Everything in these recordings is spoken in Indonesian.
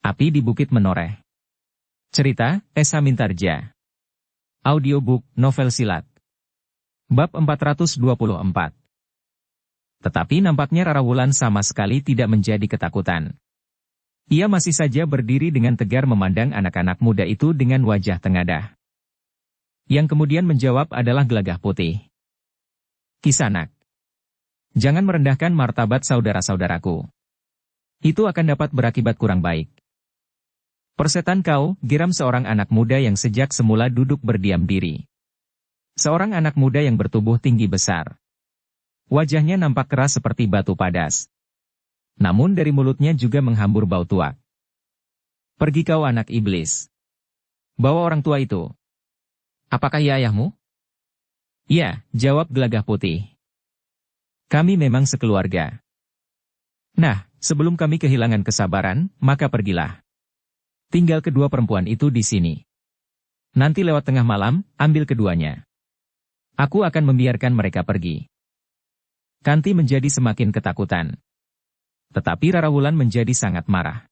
Api di Bukit Menoreh. Cerita, Esa Mintarja. Audiobook, novel silat. Bab 424. Tetapi nampaknya Rara Wulan sama sekali tidak menjadi ketakutan. Ia masih saja berdiri dengan tegar memandang anak-anak muda itu dengan wajah tengadah. Yang kemudian menjawab adalah Gelagah Putih. Kisanak, jangan merendahkan martabat saudara-saudaraku. Itu akan dapat berakibat kurang baik. Persetan kau, geram seorang anak muda yang sejak semula duduk berdiam diri. Seorang anak muda yang bertubuh tinggi besar. Wajahnya nampak keras seperti batu padas. Namun dari mulutnya juga menghambur bau tuak. Pergi kau anak iblis. Bawa orang tua itu. Apakah ia ayahmu? Ya, jawab Gelagah Putih. Kami memang sekeluarga. Nah, sebelum kami kehilangan kesabaran, maka pergilah. Tinggal kedua perempuan itu di sini. Nanti lewat tengah malam, ambil keduanya. Aku akan membiarkan mereka pergi. Kanti menjadi semakin ketakutan. Tetapi Rara Wulan menjadi sangat marah.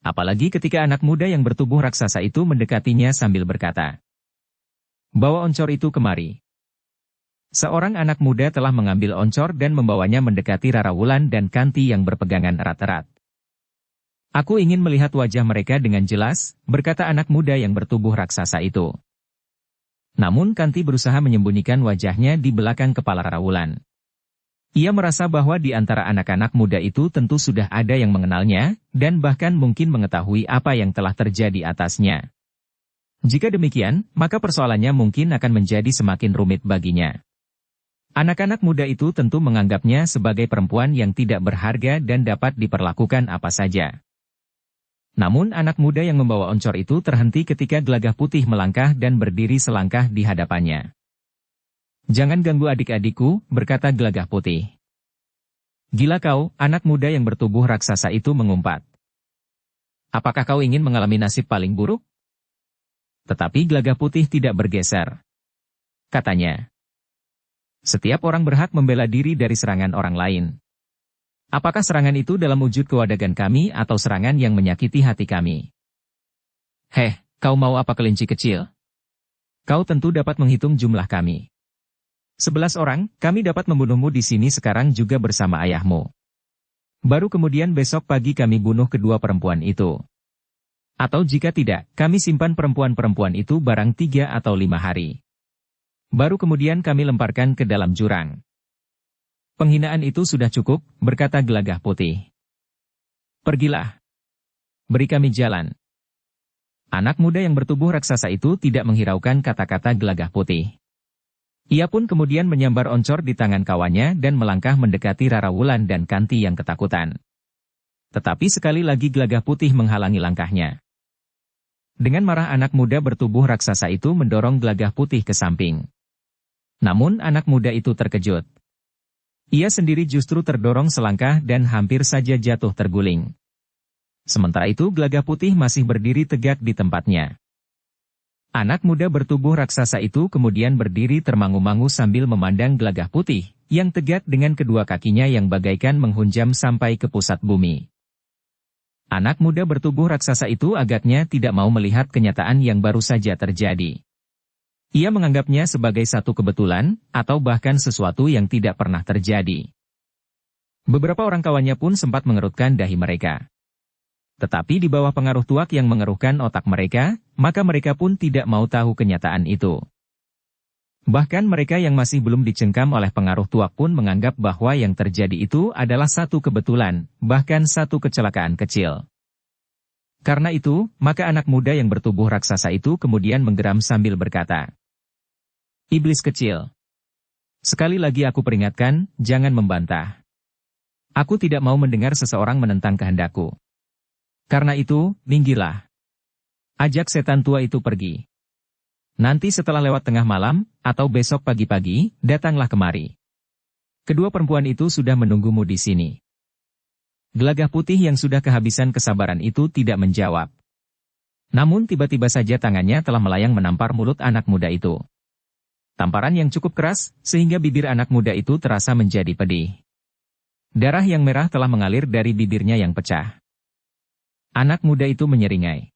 Apalagi ketika anak muda yang bertubuh raksasa itu mendekatinya sambil berkata, "Bawa oncor itu kemari." Seorang anak muda telah mengambil oncor dan membawanya mendekati Rara Wulan dan Kanti yang berpegangan erat-erat. "Aku ingin melihat wajah mereka dengan jelas," berkata anak muda yang bertubuh raksasa itu. Namun Kanti berusaha menyembunyikan wajahnya di belakang kepala Rara Wulan. Ia merasa bahwa di antara anak-anak muda itu tentu sudah ada yang mengenalnya, dan bahkan mungkin mengetahui apa yang telah terjadi atasnya. Jika demikian, maka persoalannya mungkin akan menjadi semakin rumit baginya. Anak-anak muda itu tentu menganggapnya sebagai perempuan yang tidak berharga dan dapat diperlakukan apa saja. Namun anak muda yang membawa oncor itu terhenti ketika Gelagah Putih melangkah dan berdiri selangkah di hadapannya. "Jangan ganggu adik-adikku," berkata Gelagah Putih. "Gila kau," anak muda yang bertubuh raksasa itu mengumpat. "Apakah kau ingin mengalami nasib paling buruk?" Tetapi Gelagah Putih tidak bergeser. Katanya, "Setiap orang berhak membela diri dari serangan orang lain. Apakah serangan itu dalam wujud kewadagan kami atau serangan yang menyakiti hati kami? Heh, kau mau apa kelinci kecil? Kau tentu dapat menghitung jumlah kami. 11 orang, kami dapat membunuhmu di sini sekarang juga bersama ayahmu. Baru kemudian besok pagi kami bunuh kedua perempuan itu. Atau jika tidak, kami simpan perempuan-perempuan itu barang 3 atau 5 hari. Baru kemudian kami lemparkan ke dalam jurang." "Penghinaan itu sudah cukup," berkata Gelagah Putih. "Pergilah. Beri kami jalan." Anak muda yang bertubuh raksasa itu tidak menghiraukan kata-kata Gelagah Putih. Ia pun kemudian menyambar oncor di tangan kawannya dan melangkah mendekati Rara Wulan dan Kanti yang ketakutan. Tetapi sekali lagi Gelagah Putih menghalangi langkahnya. Dengan marah anak muda bertubuh raksasa itu mendorong Gelagah Putih ke samping. Namun anak muda itu terkejut. Ia sendiri justru terdorong selangkah dan hampir saja jatuh terguling. Sementara itu Gelagah Putih masih berdiri tegak di tempatnya. Anak muda bertubuh raksasa itu kemudian berdiri termangu-mangu sambil memandang Gelagah Putih, yang tegak dengan kedua kakinya yang bagaikan menghunjam sampai ke pusat bumi. Anak muda bertubuh raksasa itu agaknya tidak mau melihat kenyataan yang baru saja terjadi. Ia menganggapnya sebagai satu kebetulan, atau bahkan sesuatu yang tidak pernah terjadi. Beberapa orang kawannya pun sempat mengerutkan dahi mereka. Tetapi di bawah pengaruh tuak yang mengeruhkan otak mereka, maka mereka pun tidak mau tahu kenyataan itu. Bahkan mereka yang masih belum dicengkam oleh pengaruh tuak pun menganggap bahwa yang terjadi itu adalah satu kebetulan, bahkan satu kecelakaan kecil. Karena itu, maka anak muda yang bertubuh raksasa itu kemudian menggeram sambil berkata, "Iblis kecil. Sekali lagi aku peringatkan, jangan membantah. Aku tidak mau mendengar seseorang menentang kehendakku. Karena itu, minggirlah. Ajak setan tua itu pergi. Nanti setelah lewat tengah malam, atau besok pagi-pagi, datanglah kemari. Kedua perempuan itu sudah menunggumu di sini." Gelagah Putih yang sudah kehabisan kesabaran itu tidak menjawab. Namun tiba-tiba saja tangannya telah melayang menampar mulut anak muda itu. Tamparan yang cukup keras, sehingga bibir anak muda itu terasa menjadi pedih. Darah yang merah telah mengalir dari bibirnya yang pecah. Anak muda itu menyeringai.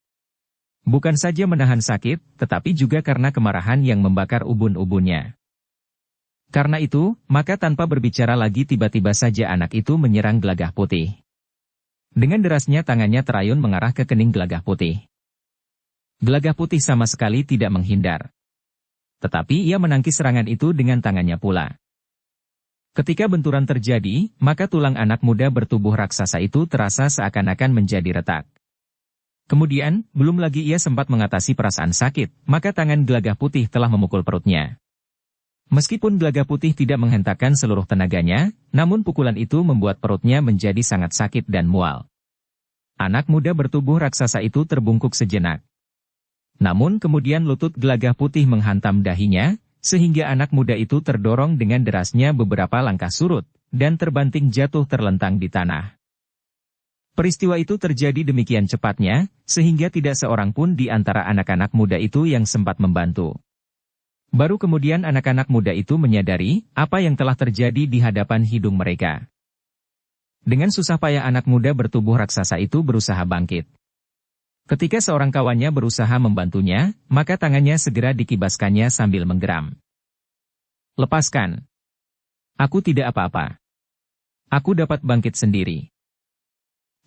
Bukan saja menahan sakit, tetapi juga karena kemarahan yang membakar ubun-ubunnya. Karena itu, maka tanpa berbicara lagi tiba-tiba saja anak itu menyerang Gelagah Putih. Dengan derasnya tangannya terayun mengarah ke kening Gelagah Putih. Gelagah Putih sama sekali tidak menghindar. Tetapi ia menangkis serangan itu dengan tangannya pula. Ketika benturan terjadi, maka tulang anak muda bertubuh raksasa itu terasa seakan-akan menjadi retak. Kemudian, belum lagi ia sempat mengatasi perasaan sakit, maka tangan Gelagah Putih telah memukul perutnya. Meskipun Gelagah Putih tidak menghentakkan seluruh tenaganya, namun pukulan itu membuat perutnya menjadi sangat sakit dan mual. Anak muda bertubuh raksasa itu terbungkuk sejenak. Namun kemudian lutut Gelagah Putih menghantam dahinya, sehingga anak muda itu terdorong dengan derasnya beberapa langkah surut, dan terbanting jatuh terlentang di tanah. Peristiwa itu terjadi demikian cepatnya, sehingga tidak seorang pun di antara anak-anak muda itu yang sempat membantu. Baru kemudian anak-anak muda itu menyadari apa yang telah terjadi di hadapan hidung mereka. Dengan susah payah anak muda bertubuh raksasa itu berusaha bangkit. Ketika seorang kawannya berusaha membantunya, maka tangannya segera dikibaskannya sambil menggeram. "Lepaskan. Aku tidak apa-apa. Aku dapat bangkit sendiri."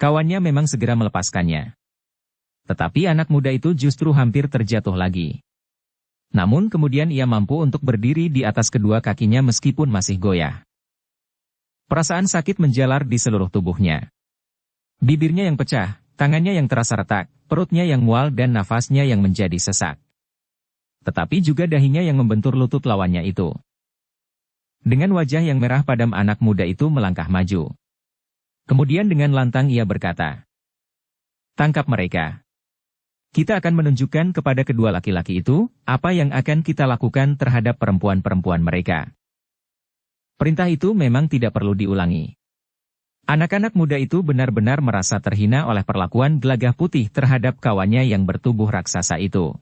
Kawannya memang segera melepaskannya. Tetapi anak muda itu justru hampir terjatuh lagi. Namun kemudian ia mampu untuk berdiri di atas kedua kakinya meskipun masih goyah. Perasaan sakit menjalar di seluruh tubuhnya. Bibirnya yang pecah, tangannya yang terasa retak, perutnya yang mual dan nafasnya yang menjadi sesak. Tetapi juga dahinya yang membentur lutut lawannya itu. Dengan wajah yang merah padam anak muda itu melangkah maju. Kemudian dengan lantang ia berkata, "Tangkap mereka. Kita akan menunjukkan kepada kedua laki-laki itu, apa yang akan kita lakukan terhadap perempuan-perempuan mereka." Perintah itu memang tidak perlu diulangi. Anak-anak muda itu benar-benar merasa terhina oleh perlakuan Gelagah Putih terhadap kawannya yang bertubuh raksasa itu.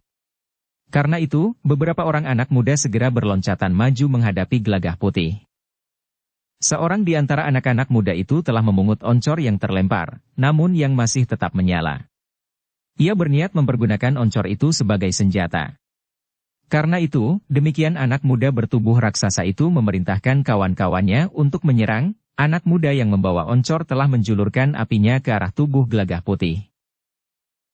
Karena itu, beberapa orang anak muda segera berloncatan maju menghadapi Gelagah Putih. Seorang di antara anak-anak muda itu telah memungut oncor yang terlempar, namun yang masih tetap menyala. Ia berniat mempergunakan oncor itu sebagai senjata. Karena itu, demikian anak muda bertubuh raksasa itu memerintahkan kawan-kawannya untuk menyerang. Anak muda yang membawa oncor telah menjulurkan apinya ke arah tubuh Gelagah Putih.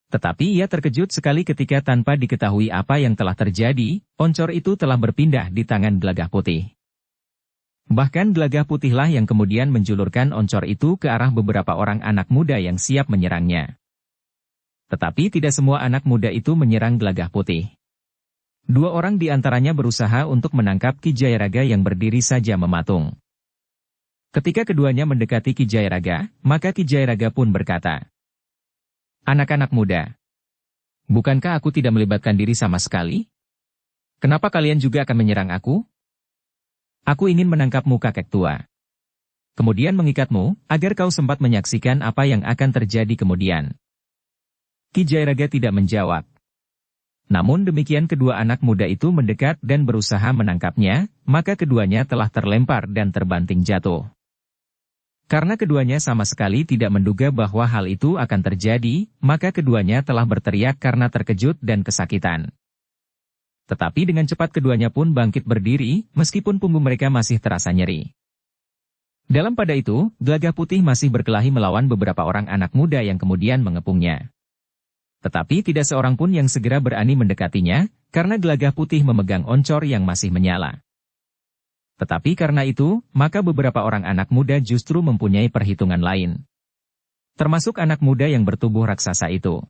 Tetapi ia terkejut sekali ketika tanpa diketahui apa yang telah terjadi, oncor itu telah berpindah di tangan Gelagah Putih. Bahkan Gelagah Putihlah yang kemudian menjulurkan oncor itu ke arah beberapa orang anak muda yang siap menyerangnya. Tetapi tidak semua anak muda itu menyerang Gelagah Putih. Dua orang di antaranya berusaha untuk menangkap Ki Jayaraga yang berdiri saja mematung. Ketika keduanya mendekati Ki Jayaraga, maka Ki Jayaraga pun berkata, "Anak-anak muda, bukankah aku tidak melibatkan diri sama sekali? Kenapa kalian juga akan menyerang aku? Aku ingin menangkapmu kakek tua. Kemudian mengikatmu, agar kau sempat menyaksikan apa yang akan terjadi kemudian." Ki Jayaraga tidak menjawab. Namun demikian kedua anak muda itu mendekat dan berusaha menangkapnya, maka keduanya telah terlempar dan terbanting jatuh. Karena keduanya sama sekali tidak menduga bahwa hal itu akan terjadi, maka keduanya telah berteriak karena terkejut dan kesakitan. Tetapi dengan cepat keduanya pun bangkit berdiri, meskipun punggung mereka masih terasa nyeri. Dalam pada itu, Gelagah Putih masih berkelahi melawan beberapa orang anak muda yang kemudian mengepungnya. Tetapi tidak seorang pun yang segera berani mendekatinya, karena Gelagah Putih memegang oncor yang masih menyala. Tetapi karena itu, maka beberapa orang anak muda justru mempunyai perhitungan lain. Termasuk anak muda yang bertubuh raksasa itu.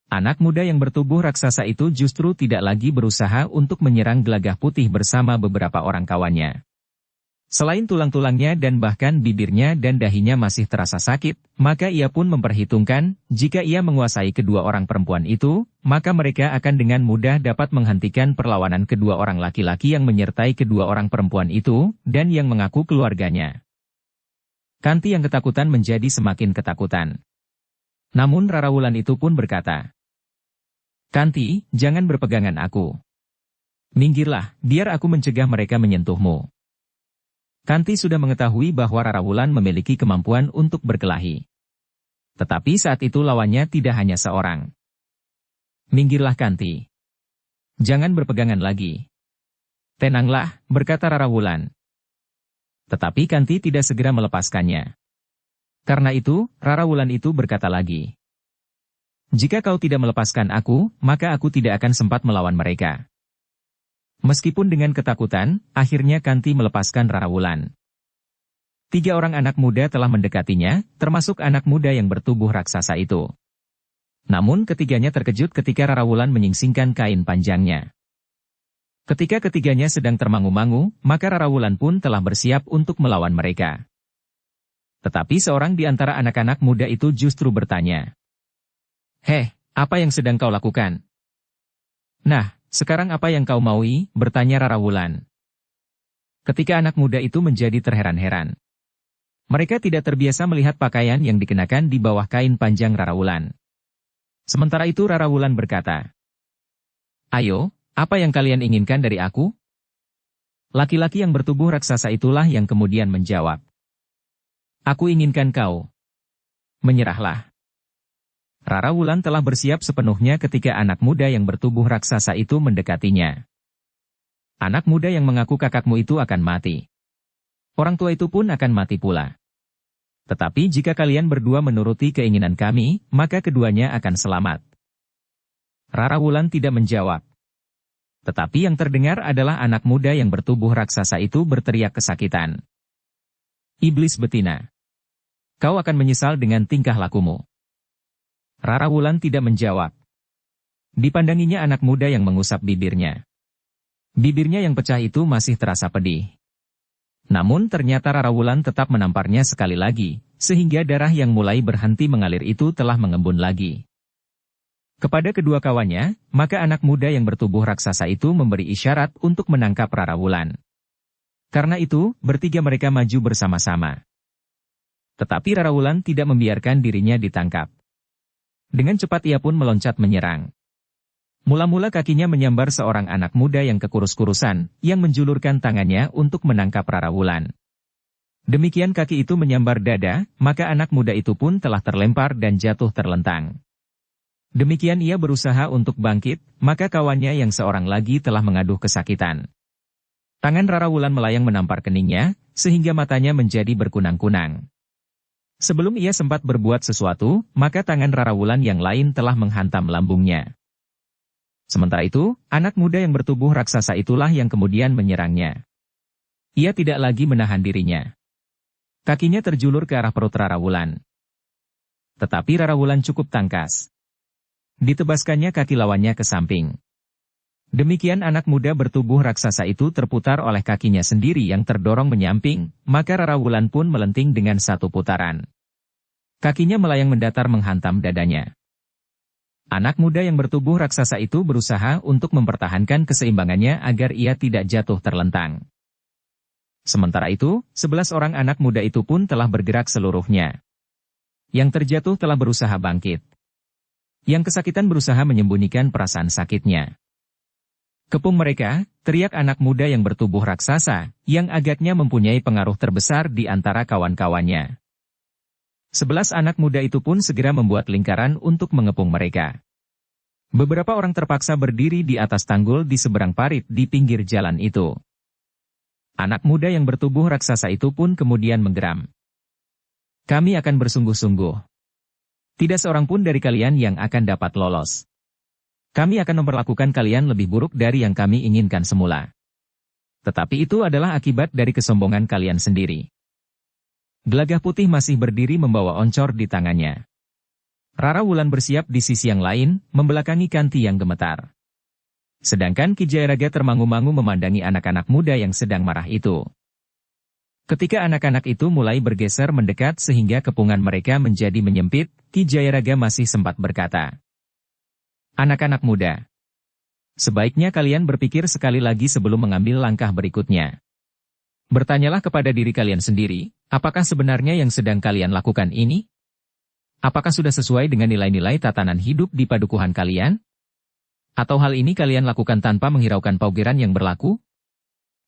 Anak muda yang bertubuh raksasa itu justru tidak lagi berusaha untuk menyerang Gelagah Putih bersama beberapa orang kawannya. Selain tulang-tulangnya dan bahkan bibirnya dan dahinya masih terasa sakit, maka ia pun memperhitungkan, jika ia menguasai kedua orang perempuan itu, maka mereka akan dengan mudah dapat menghentikan perlawanan kedua orang laki-laki yang menyertai kedua orang perempuan itu, dan yang mengaku keluarganya. Kanti yang ketakutan menjadi semakin ketakutan. Namun Rara Wulan itu pun berkata, "Kanti, jangan berpegangan aku. Minggirlah, biar aku mencegah mereka menyentuhmu." Kanti sudah mengetahui bahwa Rara Wulan memiliki kemampuan untuk berkelahi. Tetapi saat itu lawannya tidak hanya seorang. "Minggirlah Kanti. Jangan berpegangan lagi." "Tenanglah," berkata Rara Wulan. Tetapi Kanti tidak segera melepaskannya. Karena itu, Rara Wulan itu berkata lagi, "Jika kau tidak melepaskan aku, maka aku tidak akan sempat melawan mereka." Meskipun dengan ketakutan, akhirnya Kanti melepaskan Rara Wulan. 3 orang anak muda telah mendekatinya, termasuk anak muda yang bertubuh raksasa itu. Namun ketiganya terkejut ketika Rara Wulan menyingsingkan kain panjangnya. Ketika ketiganya sedang termangu-mangu, maka Rara Wulan pun telah bersiap untuk melawan mereka. Tetapi seorang di antara anak-anak muda itu justru bertanya, "Heh, apa yang sedang kau lakukan?" "Nah, sekarang apa yang kau maui?" bertanya Rara Wulan. Ketika anak muda itu menjadi terheran-heran. Mereka tidak terbiasa melihat pakaian yang dikenakan di bawah kain panjang Rara Wulan. Sementara itu Rara Wulan berkata, "Ayo, apa yang kalian inginkan dari aku?" Laki-laki yang bertubuh raksasa itulah yang kemudian menjawab, "Aku inginkan kau. Menyerahlah." Rara Wulan telah bersiap sepenuhnya ketika anak muda yang bertubuh raksasa itu mendekatinya. "Anak muda yang mengaku kakakmu itu akan mati. Orang tua itu pun akan mati pula. Tetapi jika kalian berdua menuruti keinginan kami, maka keduanya akan selamat." Rara Wulan tidak menjawab. Tetapi yang terdengar adalah anak muda yang bertubuh raksasa itu berteriak kesakitan, "Iblis betina! Kau akan menyesal dengan tingkah lakumu." Rara Wulan tidak menjawab. Dipandanginya anak muda yang mengusap bibirnya. Bibirnya yang pecah itu masih terasa pedih. Namun ternyata Rara Wulan tetap menamparnya sekali lagi, sehingga darah yang mulai berhenti mengalir itu telah mengembun lagi. Kepada kedua kawannya, maka anak muda yang bertubuh raksasa itu memberi isyarat untuk menangkap Rara Wulan. Karena itu, bertiga mereka maju bersama-sama. Tetapi Rara Wulan tidak membiarkan dirinya ditangkap. Dengan cepat ia pun meloncat menyerang. Mula-mula kakinya menyambar seorang anak muda yang kekurus-kurusan, yang menjulurkan tangannya untuk menangkap Rara Wulan. Demikian kaki itu menyambar dada, maka anak muda itu pun telah terlempar dan jatuh terlentang. Demikian ia berusaha untuk bangkit, maka kawannya yang seorang lagi telah mengaduh kesakitan. Tangan Rara Wulan melayang menampar keningnya, sehingga matanya menjadi berkunang-kunang. Sebelum ia sempat berbuat sesuatu, maka tangan Rara Wulan yang lain telah menghantam lambungnya. Sementara itu, anak muda yang bertubuh raksasa itulah yang kemudian menyerangnya. Ia tidak lagi menahan dirinya. Kakinya terjulur ke arah perut Rara Wulan. Tetapi Rara Wulan cukup tangkas. Ditebaskannya kaki lawannya ke samping. Demikian anak muda bertubuh raksasa itu terputar oleh kakinya sendiri yang terdorong menyamping, maka Rara Wulan pun melenting dengan satu putaran. Kakinya melayang mendatar menghantam dadanya. Anak muda yang bertubuh raksasa itu berusaha untuk mempertahankan keseimbangannya agar ia tidak jatuh terlentang. Sementara itu, 11 orang anak muda itu pun telah bergerak seluruhnya. Yang terjatuh telah berusaha bangkit. Yang kesakitan berusaha menyembunyikan perasaan sakitnya. "Kepung mereka," teriak anak muda yang bertubuh raksasa, yang agaknya mempunyai pengaruh terbesar di antara kawan-kawannya. 11 anak muda itu pun segera membuat lingkaran untuk mengepung mereka. Beberapa orang terpaksa berdiri di atas tanggul di seberang parit di pinggir jalan itu. Anak muda yang bertubuh raksasa itu pun kemudian menggeram. "Kami akan bersungguh-sungguh. Tidak seorang pun dari kalian yang akan dapat lolos. Kami akan memperlakukan kalian lebih buruk dari yang kami inginkan semula. Tetapi itu adalah akibat dari kesombongan kalian sendiri." Gelagah Putih masih berdiri membawa oncor di tangannya. Rara Wulan bersiap di sisi yang lain, membelakangi Kanti yang gemetar. Sedangkan Ki Jayaraga termangu-mangu memandangi anak-anak muda yang sedang marah itu. Ketika anak-anak itu mulai bergeser mendekat sehingga kepungan mereka menjadi menyempit, Ki Jayaraga masih sempat berkata, "Anak-anak muda, sebaiknya kalian berpikir sekali lagi sebelum mengambil langkah berikutnya. Bertanyalah kepada diri kalian sendiri, apakah sebenarnya yang sedang kalian lakukan ini? Apakah sudah sesuai dengan nilai-nilai tatanan hidup di padukuhan kalian? Atau hal ini kalian lakukan tanpa menghiraukan paugeran yang berlaku?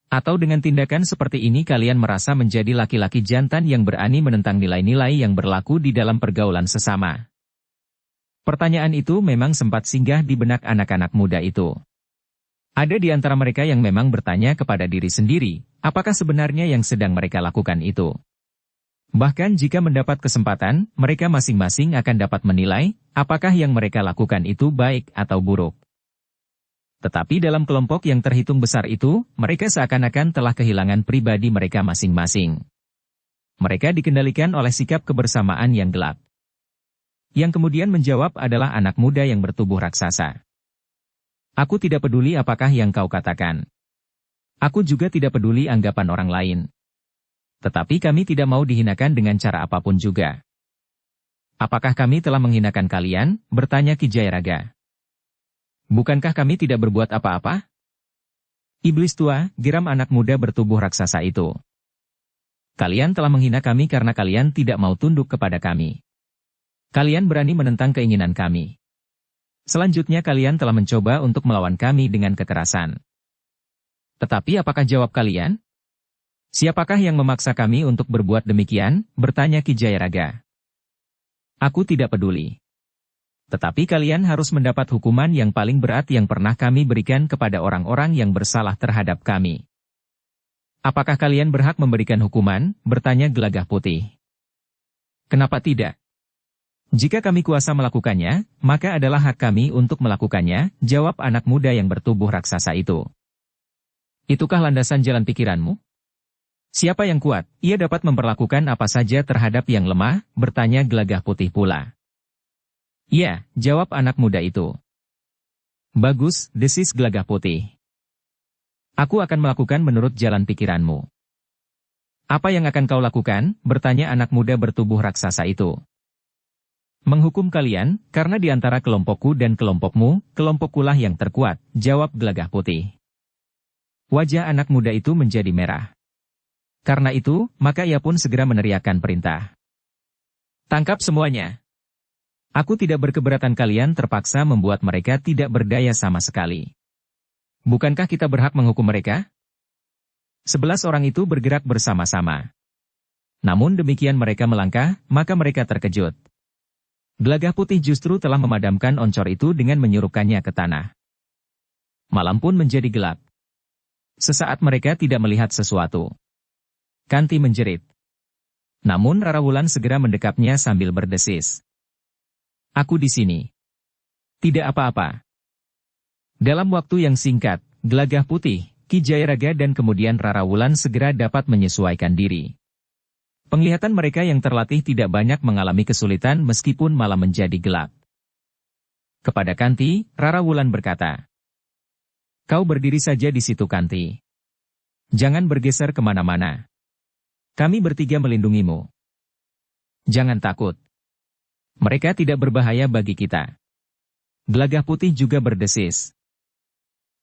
Atau dengan tindakan seperti ini kalian merasa menjadi laki-laki jantan yang berani menentang nilai-nilai yang berlaku di dalam pergaulan sesama? Pertanyaan itu memang sempat singgah di benak anak-anak muda itu. Ada di antara mereka yang memang bertanya kepada diri sendiri, apakah sebenarnya yang sedang mereka lakukan itu? Bahkan jika mendapat kesempatan, mereka masing-masing akan dapat menilai, apakah yang mereka lakukan itu baik atau buruk. Tetapi dalam kelompok yang terhitung besar itu, mereka seakan-akan telah kehilangan pribadi mereka masing-masing. Mereka dikendalikan oleh sikap kebersamaan yang gelap. Yang kemudian menjawab adalah anak muda yang bertubuh raksasa. Aku tidak peduli apakah yang kau katakan. Aku juga tidak peduli anggapan orang lain. Tetapi kami tidak mau dihinakan dengan cara apapun juga. Apakah kami telah menghinakan kalian? Bertanya Ki Jayaraga. Bukankah kami tidak berbuat apa-apa? Iblis tua, geram anak muda bertubuh raksasa itu. Kalian telah menghina kami karena kalian tidak mau tunduk kepada kami. Kalian berani menentang keinginan kami. Selanjutnya kalian telah mencoba untuk melawan kami dengan kekerasan. Tetapi apakah jawab kalian? Siapakah yang memaksa kami untuk berbuat demikian? Bertanya Ki Jayaraga. Aku tidak peduli. Tetapi kalian harus mendapat hukuman yang paling berat yang pernah kami berikan kepada orang-orang yang bersalah terhadap kami. Apakah kalian berhak memberikan hukuman? Bertanya Gelagah Putih. Kenapa tidak? Jika kami kuasa melakukannya, maka adalah hak kami untuk melakukannya, jawab anak muda yang bertubuh raksasa itu. Itukah landasan jalan pikiranmu? Siapa yang kuat, ia dapat memperlakukan apa saja terhadap yang lemah, bertanya Gelagah Putih pula. Ya, jawab anak muda itu. Bagus, desis Gelagah Putih. Aku akan melakukan menurut jalan pikiranmu. Apa yang akan kau lakukan? Bertanya anak muda bertubuh raksasa itu. Menghukum kalian, karena di antara kelompokku dan kelompokmu, kelompokkulah yang terkuat, jawab Gelagah Putih. Wajah anak muda itu menjadi merah. Karena itu, maka ia pun segera meneriakkan perintah. Tangkap semuanya. Aku tidak berkeberatan kalian terpaksa membuat mereka tidak berdaya sama sekali. Bukankah kita berhak menghukum mereka? 11 orang itu bergerak bersama-sama. Namun demikian mereka melangkah, maka mereka terkejut. Gelagah Putih justru telah memadamkan oncor itu dengan menyurupkannya ke tanah. Malam pun menjadi gelap. Sesaat mereka tidak melihat sesuatu. Kanti menjerit. Namun Rara Wulan segera mendekapnya sambil berdesis. Aku di sini. Tidak apa-apa. Dalam waktu yang singkat, Gelagah Putih, Ki Jayaraga dan kemudian Rara Wulan segera dapat menyesuaikan diri. Penglihatan mereka yang terlatih tidak banyak mengalami kesulitan meskipun malam menjadi gelap. Kepada Kanti, Rara Wulan berkata, "Kau berdiri saja di situ Kanti. Jangan bergeser kemana-mana. Kami bertiga melindungimu. Jangan takut. Mereka tidak berbahaya bagi kita." Gelagah Putih juga berdesis.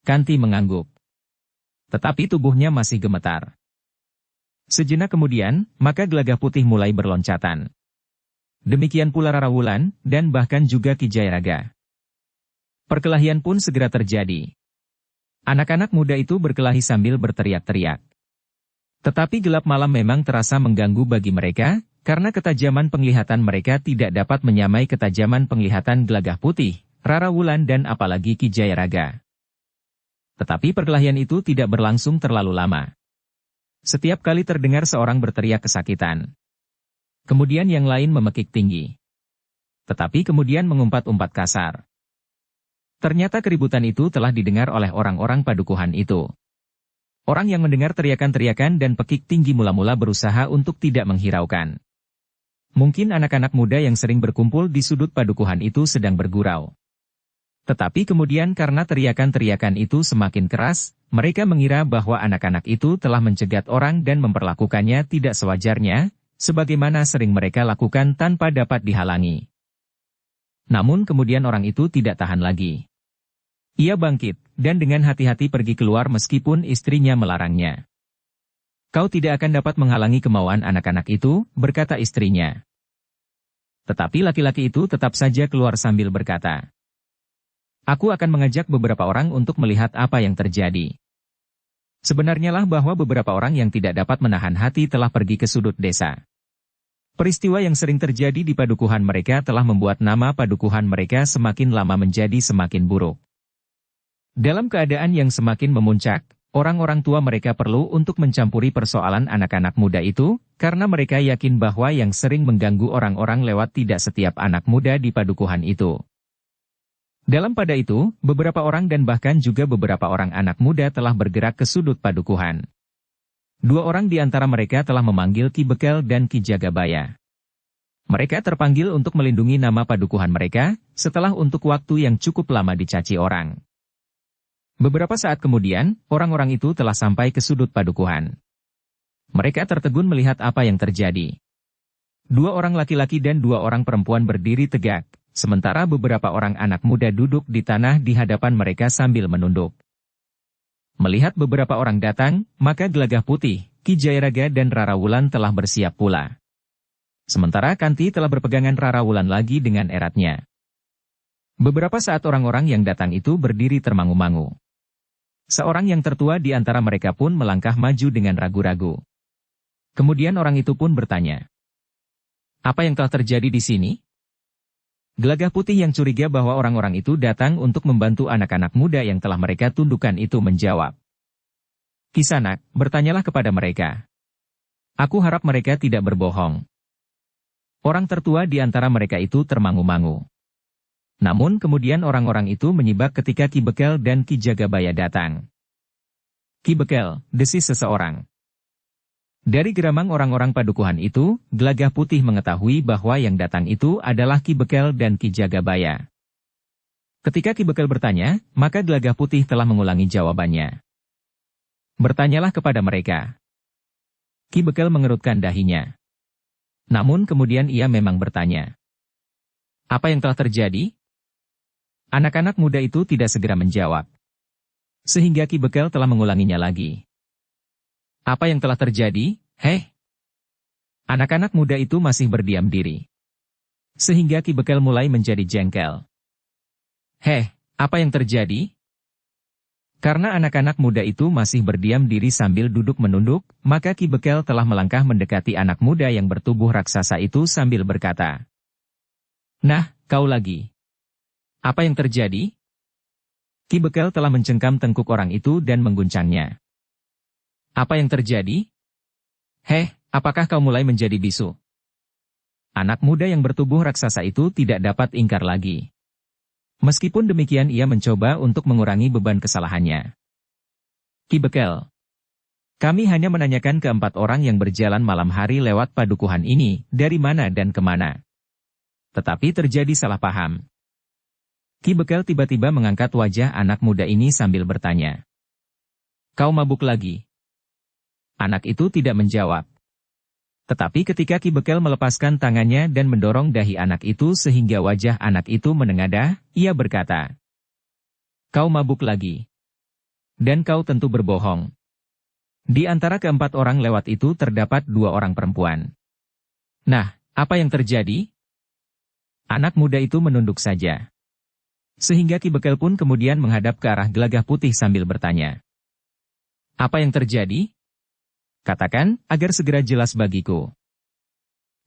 Kanti mengangguk. Tetapi tubuhnya masih gemetar. Sejenak kemudian, maka Gelagah Putih mulai berloncatan. Demikian pula Rara Wulan, dan bahkan juga Ki Jayaraga. Perkelahian pun segera terjadi. Anak-anak muda itu berkelahi sambil berteriak-teriak. Tetapi gelap malam memang terasa mengganggu bagi mereka, karena ketajaman penglihatan mereka tidak dapat menyamai ketajaman penglihatan Gelagah Putih, Rara Wulan dan apalagi Ki Jayaraga. Tetapi perkelahian itu tidak berlangsung terlalu lama. Setiap kali terdengar seorang berteriak kesakitan. Kemudian yang lain memekik tinggi. Tetapi kemudian mengumpat-umpat kasar. Ternyata keributan itu telah didengar oleh orang-orang padukuhan itu. Orang yang mendengar teriakan-teriakan dan pekik tinggi mula-mula berusaha untuk tidak menghiraukan. Mungkin anak-anak muda yang sering berkumpul di sudut padukuhan itu sedang bergurau. Tetapi kemudian karena teriakan-teriakan itu semakin keras, mereka mengira bahwa anak-anak itu telah mencegat orang dan memperlakukannya tidak sewajarnya, sebagaimana sering mereka lakukan tanpa dapat dihalangi. Namun kemudian orang itu tidak tahan lagi. Ia bangkit, dan dengan hati-hati pergi keluar meskipun istrinya melarangnya. "Kau tidak akan dapat menghalangi kemauan anak-anak itu," berkata istrinya. Tetapi laki-laki itu tetap saja keluar sambil berkata, "Aku akan mengajak beberapa orang untuk melihat apa yang terjadi." Sebenarnya lah bahwa beberapa orang yang tidak dapat menahan hati telah pergi ke sudut desa. Peristiwa yang sering terjadi di padukuhan mereka telah membuat nama padukuhan mereka semakin lama menjadi semakin buruk. Dalam keadaan yang semakin memuncak, orang-orang tua mereka perlu untuk mencampuri persoalan anak-anak muda itu, karena mereka yakin bahwa yang sering mengganggu orang-orang lewat tidak setiap anak muda di padukuhan itu. Dalam pada itu, beberapa orang dan bahkan juga beberapa orang anak muda telah bergerak ke sudut padukuhan. Dua orang di antara mereka telah memanggil Ki Bekel dan Ki Jagabaya. Mereka terpanggil untuk melindungi nama padukuhan mereka, setelah untuk waktu yang cukup lama dicaci orang. Beberapa saat kemudian, orang-orang itu telah sampai ke sudut padukuhan. Mereka tertegun melihat apa yang terjadi. Dua orang laki-laki dan dua orang perempuan berdiri tegak, sementara beberapa orang anak muda duduk di tanah di hadapan mereka sambil menunduk. Melihat beberapa orang datang, maka Gelagah Putih, Ki Jayaraga dan Rara Wulan telah bersiap pula. Sementara Kanti telah berpegangan Rara Wulan lagi dengan eratnya. Beberapa saat orang-orang yang datang itu berdiri termangu-mangu. Seorang yang tertua di antara mereka pun melangkah maju dengan ragu-ragu. Kemudian orang itu pun bertanya, "Apa yang telah terjadi di sini?" Gelagah Putih yang curiga bahwa orang-orang itu datang untuk membantu anak-anak muda yang telah mereka tundukkan itu menjawab, "Kisanak, bertanyalah kepada mereka. Aku harap mereka tidak berbohong." Orang tertua di antara mereka itu termangu-mangu. Namun kemudian orang-orang itu menyibak ketika Ki Bekel dan Ki Jagabaya datang. "Ki Bekel," desis seseorang. Dari geramang orang-orang padukuhan itu, Gelagah Putih mengetahui bahwa yang datang itu adalah Ki Bekel dan Ki Jagabaya. Ketika Ki Bekel bertanya, maka Gelagah Putih telah mengulangi jawabannya. "Bertanyalah kepada mereka." Ki Bekel mengerutkan dahinya. Namun kemudian ia memang bertanya, "Apa yang telah terjadi?" Anak-anak muda itu tidak segera menjawab. Sehingga Ki Bekel telah mengulanginya lagi. "Apa yang telah terjadi, heh?" Anak-anak muda itu masih berdiam diri. Sehingga Ki Bekel mulai menjadi jengkel. "Heh, apa yang terjadi?" Karena anak-anak muda itu masih berdiam diri sambil duduk menunduk, maka Ki Bekel telah melangkah mendekati anak muda yang bertubuh raksasa itu sambil berkata, "Nah, kau lagi. Apa yang terjadi?" Ki Bekel telah mencengkam tengkuk orang itu dan mengguncangnya. "Apa yang terjadi? Heh, apakah kau mulai menjadi bisu?" Anak muda yang bertubuh raksasa itu tidak dapat ingkar lagi. Meskipun demikian ia mencoba untuk mengurangi beban kesalahannya. "Ki Bekel, kami hanya menanyakan keempat orang yang berjalan malam hari lewat padukuhan ini, dari mana dan kemana. Tetapi terjadi salah paham." Ki Bekel tiba-tiba mengangkat wajah anak muda ini sambil bertanya, "Kau mabuk lagi?" Anak itu tidak menjawab. Tetapi ketika Ki Bekel melepaskan tangannya dan mendorong dahi anak itu sehingga wajah anak itu menengadah, ia berkata, "Kau mabuk lagi. Dan kau tentu berbohong." Di antara keempat orang lewat itu terdapat dua orang perempuan. "Nah, apa yang terjadi?" Anak muda itu menunduk saja. Sehingga Ki Bekel pun kemudian menghadap ke arah Gelagah Putih sambil bertanya, "Apa yang terjadi? Katakan, agar segera jelas bagiku."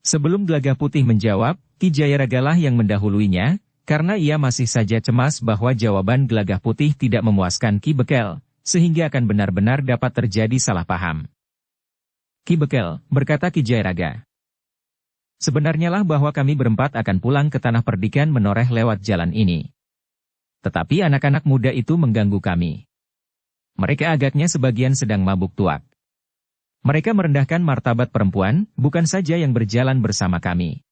Sebelum Gelagah Putih menjawab, Ki Jayaragalah yang mendahuluinya, karena ia masih saja cemas bahwa jawaban Gelagah Putih tidak memuaskan Ki Bekel, sehingga akan benar-benar dapat terjadi salah paham. "Ki Bekel," berkata Ki Jayaraga, "sebenarnya lah bahwa kami berempat akan pulang ke tanah perdikan menoreh lewat jalan ini. Tetapi anak-anak muda itu mengganggu kami. Mereka agaknya sebagian sedang mabuk tuak. Mereka merendahkan martabat perempuan, bukan saja yang berjalan bersama kami.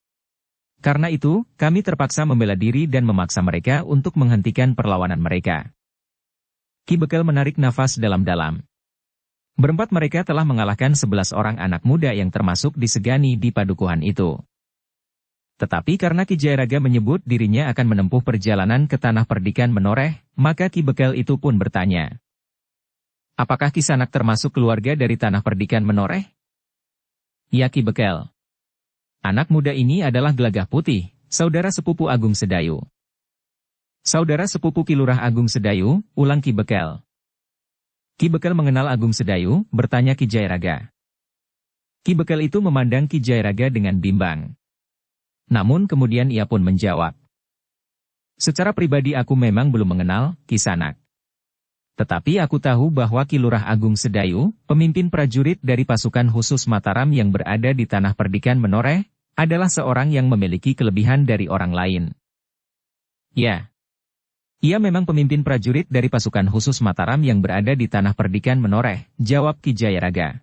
Karena itu, kami terpaksa membela diri dan memaksa mereka untuk menghentikan perlawanan mereka." Ki Bekel menarik nafas dalam-dalam. Berempat mereka telah mengalahkan 11 orang anak muda yang termasuk disegani di padukuhan itu. Tetapi karena Ki Jayaraga menyebut dirinya akan menempuh perjalanan ke tanah perdikan menoreh, maka Ki Bekel itu pun bertanya, "Apakah Kisanak termasuk keluarga dari tanah perdikan menoreh?" "Ya Ki Bekel. Anak muda ini adalah Gelagah Putih, saudara sepupu Agung Sedayu." "Saudara sepupu Ki Lurah Agung Sedayu," ulang Ki Bekel. Ki Bekel mengenal Agung Sedayu, bertanya Ki Jayaraga. Ki Bekel itu memandang Ki Jayaraga dengan bimbang. Namun kemudian ia pun menjawab. Secara pribadi aku memang belum mengenal Kisanak. Tetapi aku tahu bahwa Ki Lurah Agung Sedayu, pemimpin prajurit dari pasukan khusus Mataram yang berada di Tanah Perdikan Menoreh, adalah seorang yang memiliki kelebihan dari orang lain. Ya. Ia memang pemimpin prajurit dari pasukan khusus Mataram yang berada di Tanah Perdikan Menoreh, jawab Ki Jayaraga.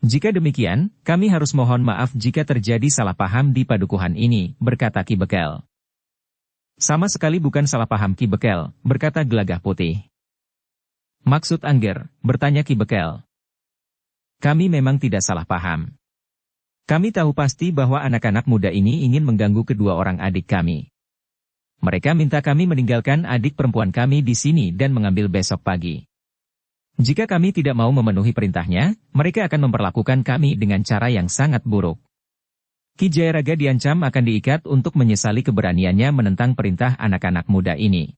Jika demikian, kami harus mohon maaf jika terjadi salah paham di padukuhan ini, berkata Ki Bekel. Sama sekali bukan salah paham Ki Bekel, berkata Gelagah Putih. Maksud Angger, bertanya Ki Bekel. Kami memang tidak salah paham. Kami tahu pasti bahwa anak-anak muda ini ingin mengganggu kedua orang adik kami. Mereka minta kami meninggalkan adik perempuan kami di sini dan mengambil besok pagi. Jika kami tidak mau memenuhi perintahnya, mereka akan memperlakukan kami dengan cara yang sangat buruk. Ki Jayaraga diancam akan diikat untuk menyesali keberaniannya menentang perintah anak-anak muda ini.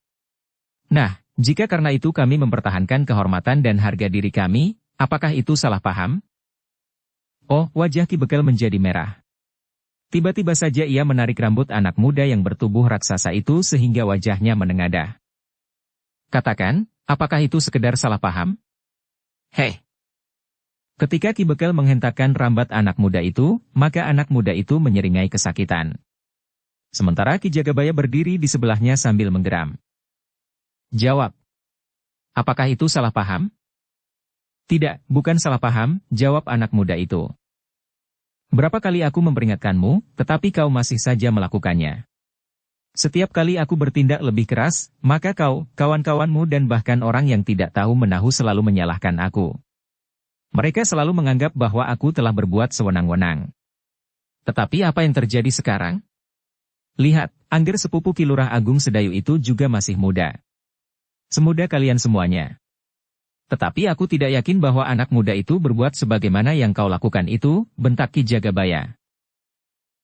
Nah, jika karena itu kami mempertahankan kehormatan dan harga diri kami, apakah itu salah paham? Oh, wajah Ki Bekel menjadi merah. Tiba-tiba saja ia menarik rambut anak muda yang bertubuh raksasa itu sehingga wajahnya menengadah. Katakan, apakah itu sekedar salah paham? Hei! Ketika Ki Bekel menghentakkan rambat anak muda itu, maka anak muda itu menyeringai kesakitan. Sementara Ki Jagabaya berdiri di sebelahnya sambil menggeram. Jawab. Apakah itu salah paham? Tidak, bukan salah paham, jawab anak muda itu. Berapa kali aku memperingatkanmu, tetapi kau masih saja melakukannya. Setiap kali aku bertindak lebih keras, maka kau, kawan-kawanmu dan bahkan orang yang tidak tahu menahu selalu menyalahkan aku. Mereka selalu menganggap bahwa aku telah berbuat sewenang-wenang. Tetapi apa yang terjadi sekarang? Lihat, Angger sepupu Ki Lurah Agung Sedayu itu juga masih muda. Semuda kalian semuanya. Tetapi aku tidak yakin bahwa anak muda itu berbuat sebagaimana yang kau lakukan itu, bentak Ki Jagabaya.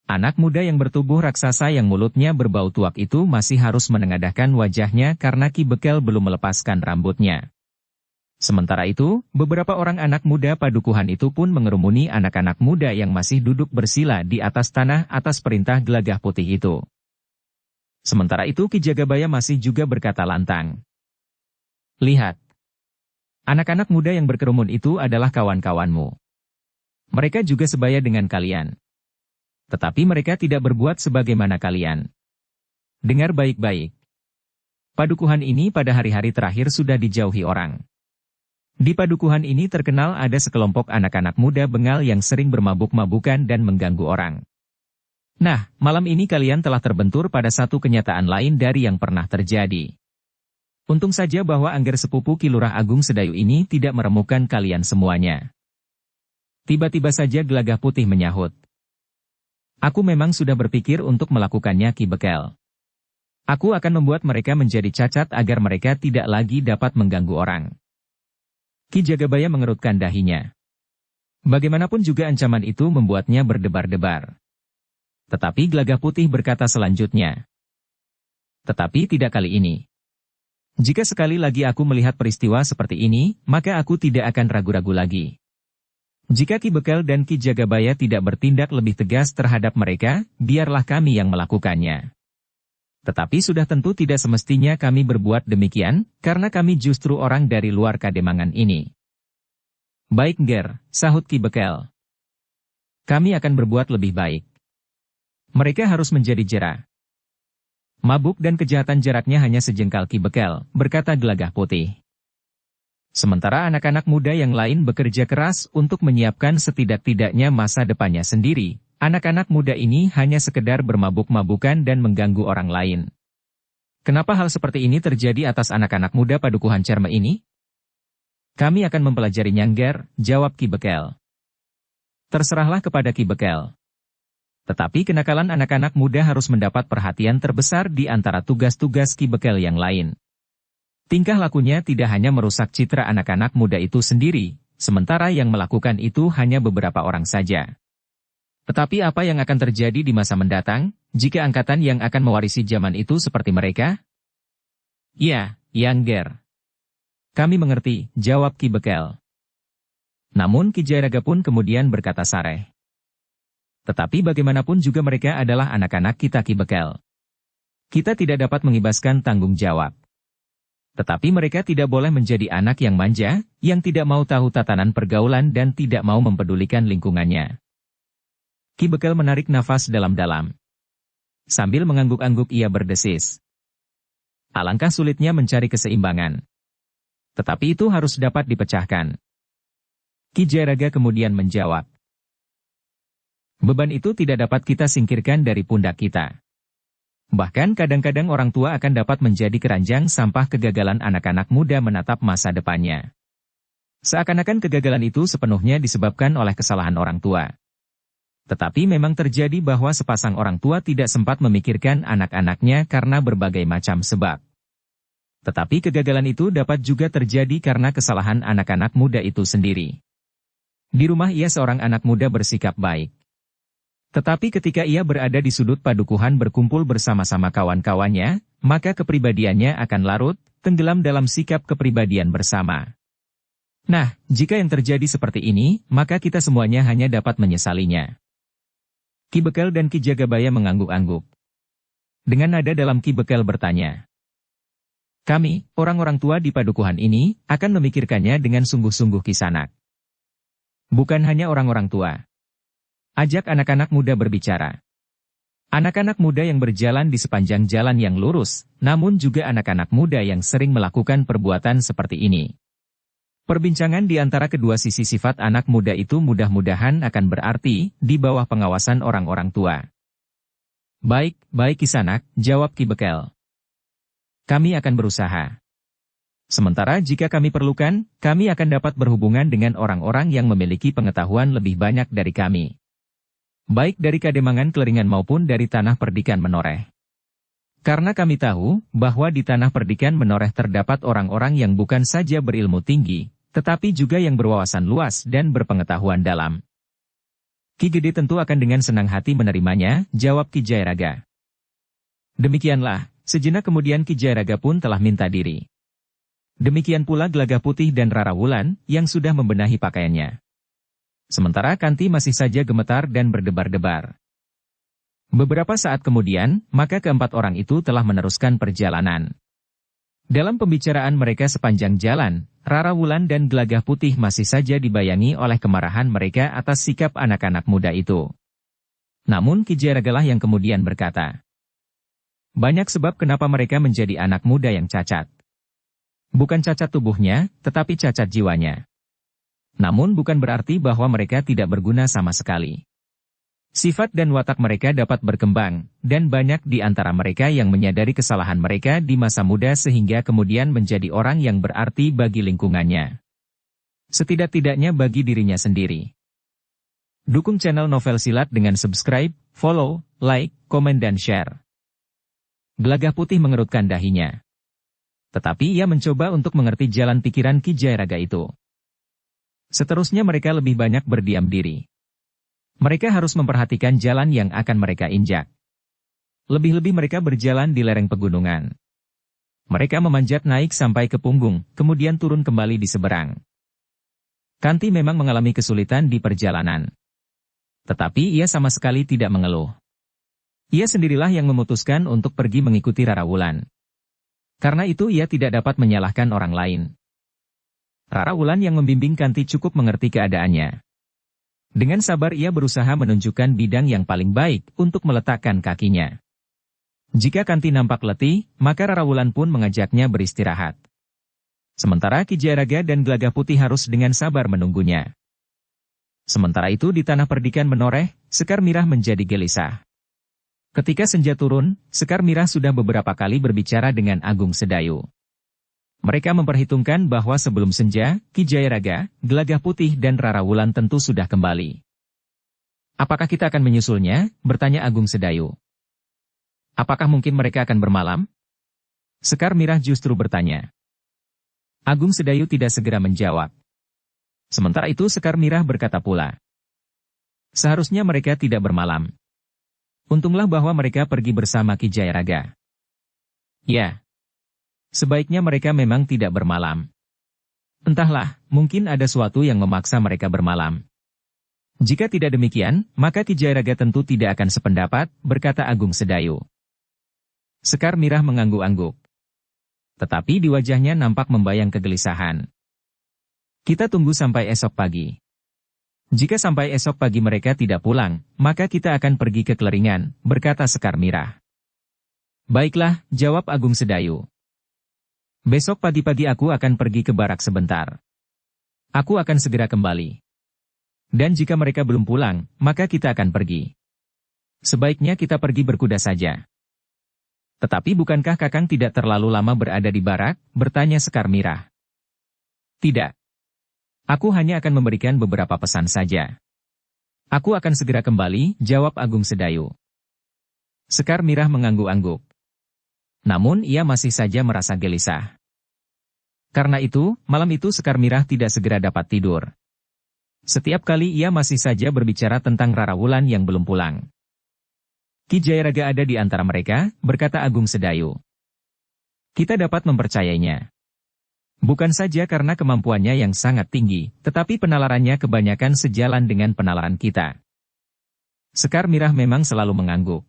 Anak muda yang bertubuh raksasa yang mulutnya berbau tuak itu masih harus menengadahkan wajahnya karena Ki Bekel belum melepaskan rambutnya. Sementara itu, beberapa orang anak muda padukuhan itu pun mengerumuni anak-anak muda yang masih duduk bersila di atas tanah atas perintah Gelagah Putih itu. Sementara itu Ki Jagabaya masih juga berkata lantang. Lihat. Anak-anak muda yang berkerumun itu adalah kawan-kawanmu. Mereka juga sebaya dengan kalian. Tetapi mereka tidak berbuat sebagaimana kalian. Dengar baik-baik. Padukuhan ini pada hari-hari terakhir sudah dijauhi orang. Di padukuhan ini terkenal ada sekelompok anak-anak muda bengal yang sering bermabuk-mabukan dan mengganggu orang. Nah, malam ini kalian telah terbentur pada satu kenyataan lain dari yang pernah terjadi. Untung saja bahwa Angger sepupu Ki Lurah Agung Sedayu ini tidak meremukan kalian semuanya. Tiba-tiba saja Gelagah Putih menyahut. Aku memang sudah berpikir untuk melakukannya Ki Bekel. Aku akan membuat mereka menjadi cacat agar mereka tidak lagi dapat mengganggu orang. Ki Jagabaya mengerutkan dahinya. Bagaimanapun juga ancaman itu membuatnya berdebar-debar. Tetapi Gelagah Putih berkata selanjutnya. Tetapi tidak kali ini. Jika sekali lagi aku melihat peristiwa seperti ini, maka aku tidak akan ragu-ragu lagi. Jika Ki Bekel dan Ki Jagabaya tidak bertindak lebih tegas terhadap mereka, biarlah kami yang melakukannya. Tetapi sudah tentu tidak semestinya kami berbuat demikian, karena kami justru orang dari luar Kademangan ini. Baik Nger, sahut Ki Bekel. Kami akan berbuat lebih baik. Mereka harus menjadi jera. Mabuk dan kejahatan jaraknya hanya sejengkal Ki Bekel, berkata Gelagah Putih. Sementara anak-anak muda yang lain bekerja keras untuk menyiapkan setidak-tidaknya masa depannya sendiri, anak-anak muda ini hanya sekedar bermabuk-mabukan dan mengganggu orang lain. Kenapa hal seperti ini terjadi atas anak-anak muda padukuhan Cerme ini? Kami akan mempelajarinya Nger, jawab Ki Bekel. Terserahlah kepada Ki Bekel. Tetapi kenakalan anak-anak muda harus mendapat perhatian terbesar di antara tugas-tugas Ki Bekel yang lain. Tingkah lakunya tidak hanya merusak citra anak-anak muda itu sendiri, sementara yang melakukan itu hanya beberapa orang saja. Tetapi apa yang akan terjadi di masa mendatang, jika angkatan yang akan mewarisi zaman itu seperti mereka? Ya, Nger. Kami mengerti, jawab Ki Bekel. Namun Ki Jayaraga pun kemudian berkata sareh. Tetapi bagaimanapun juga mereka adalah anak-anak kita Ki Bekel. Kita tidak dapat mengibaskan tanggung jawab. Tetapi mereka tidak boleh menjadi anak yang manja, yang tidak mau tahu tatanan pergaulan dan tidak mau mempedulikan lingkungannya. Ki Bekel menarik nafas dalam-dalam. Sambil mengangguk-angguk ia berdesis. Alangkah sulitnya mencari keseimbangan. Tetapi itu harus dapat dipecahkan. Ki Jayaraga kemudian menjawab. Beban itu tidak dapat kita singkirkan dari pundak kita. Bahkan kadang-kadang orang tua akan dapat menjadi keranjang sampah kegagalan anak-anak muda menatap masa depannya. Seakan-akan kegagalan itu sepenuhnya disebabkan oleh kesalahan orang tua. Tetapi memang terjadi bahwa sepasang orang tua tidak sempat memikirkan anak-anaknya karena berbagai macam sebab. Tetapi kegagalan itu dapat juga terjadi karena kesalahan anak-anak muda itu sendiri. Di rumah ia seorang anak muda bersikap baik. Tetapi ketika ia berada di sudut padukuhan berkumpul bersama-sama kawan-kawannya, maka kepribadiannya akan larut, tenggelam dalam sikap kepribadian bersama. Nah, jika yang terjadi seperti ini, maka kita semuanya hanya dapat menyesalinya. Ki Bekel dan Ki Jagabaya mengangguk-angguk. Dengan nada dalam Ki Bekel bertanya. Kami, orang-orang tua di padukuhan ini, akan memikirkannya dengan sungguh-sungguh Kisanak. Bukan hanya orang-orang tua. Ajak anak-anak muda berbicara. Anak-anak muda yang berjalan di sepanjang jalan yang lurus, namun juga anak-anak muda yang sering melakukan perbuatan seperti ini. Perbincangan di antara kedua sisi sifat anak muda itu mudah-mudahan akan berarti di bawah pengawasan orang-orang tua. Baik, baik Kisanak, jawab Ki Bekel. Kami akan berusaha. Sementara jika kami perlukan, kami akan dapat berhubungan dengan orang-orang yang memiliki pengetahuan lebih banyak dari kami. Baik dari Kademangan Keleringan maupun dari Tanah Perdikan Menoreh. Karena kami tahu, bahwa di Tanah Perdikan Menoreh terdapat orang-orang yang bukan saja berilmu tinggi, tetapi juga yang berwawasan luas dan berpengetahuan dalam. Ki Gede tentu akan dengan senang hati menerimanya, jawab Ki Jayaraga. Demikianlah, sejenak kemudian Ki Jayaraga pun telah minta diri. Demikian pula Gelagah Putih dan Rara Wulan, yang sudah membenahi pakaiannya. Sementara Kanti masih saja gemetar dan berdebar-debar. Beberapa saat kemudian, maka keempat orang itu telah meneruskan perjalanan. Dalam pembicaraan mereka sepanjang jalan, Rara Wulan dan Gelagah Putih masih saja dibayangi oleh kemarahan mereka atas sikap anak-anak muda itu. Namun Ki Jayaraga lah yang kemudian berkata, banyak sebab kenapa mereka menjadi anak muda yang cacat. Bukan cacat tubuhnya, tetapi cacat jiwanya. Namun bukan berarti bahwa mereka tidak berguna sama sekali. Sifat dan watak mereka dapat berkembang, dan banyak di antara mereka yang menyadari kesalahan mereka di masa muda sehingga kemudian menjadi orang yang berarti bagi lingkungannya. Setidak-tidaknya bagi dirinya sendiri. Dukung channel Novel Silat dengan subscribe, follow, like, komen dan share. Gelagah Putih mengerutkan dahinya. Tetapi ia mencoba untuk mengerti jalan pikiran Ki Jayaraga itu. Seterusnya mereka lebih banyak berdiam diri. Mereka harus memperhatikan jalan yang akan mereka injak. Lebih-lebih mereka berjalan di lereng pegunungan. Mereka memanjat naik sampai ke punggung, kemudian turun kembali di seberang. Kanti memang mengalami kesulitan di perjalanan. Tetapi ia sama sekali tidak mengeluh. Ia sendirilah yang memutuskan untuk pergi mengikuti Rara Wulan. Karena itu ia tidak dapat menyalahkan orang lain. Rara Wulan yang membimbing Kanti cukup mengerti keadaannya. Dengan sabar ia berusaha menunjukkan bidang yang paling baik untuk meletakkan kakinya. Jika Kanti nampak letih, maka Rara Wulan pun mengajaknya beristirahat. Sementara Ki Jayaraga dan Gelagah Putih harus dengan sabar menunggunya. Sementara itu di Tanah Perdikan Menoreh, Sekar Mirah menjadi gelisah. Ketika senja turun, Sekar Mirah sudah beberapa kali berbicara dengan Agung Sedayu. Mereka memperhitungkan bahwa sebelum senja, Ki Jayaraga, Gelagah Putih dan Rara Wulan tentu sudah kembali. Apakah kita akan menyusulnya? Bertanya Agung Sedayu. Apakah mungkin mereka akan bermalam? Sekar Mirah justru bertanya. Agung Sedayu tidak segera menjawab. Sementara itu Sekar Mirah berkata pula. Seharusnya mereka tidak bermalam. Untunglah bahwa mereka pergi bersama Ki Jayaraga. Ya. Sebaiknya mereka memang tidak bermalam. Entahlah, mungkin ada sesuatu yang memaksa mereka bermalam. Jika tidak demikian, maka Ki Jayaraga tentu tidak akan sependapat, berkata Agung Sedayu. Sekar Mirah mengangguk-angguk. Tetapi di wajahnya nampak membayang kegelisahan. Kita tunggu sampai esok pagi. Jika sampai esok pagi mereka tidak pulang, maka kita akan pergi ke Kleringan, berkata Sekar Mirah. Baiklah, jawab Agung Sedayu. Besok pagi-pagi aku akan pergi ke barak sebentar. Aku akan segera kembali. Dan jika mereka belum pulang, maka kita akan pergi. Sebaiknya kita pergi berkuda saja. Tetapi bukankah Kakang tidak terlalu lama berada di barak? Bertanya Sekar Mirah. Tidak. Aku hanya akan memberikan beberapa pesan saja. Aku akan segera kembali, jawab Agung Sedayu. Sekar Mirah mengangguk-angguk. Namun ia masih saja merasa gelisah. Karena itu, malam itu Sekar Mirah tidak segera dapat tidur. Setiap kali ia masih saja berbicara tentang Rara Wulan yang belum pulang. Ki Jayaraga ada di antara mereka, berkata Agung Sedayu. Kita dapat mempercayainya. Bukan saja karena kemampuannya yang sangat tinggi, tetapi penalarannya kebanyakan sejalan dengan penalaran kita. Sekar Mirah memang selalu mengangguk.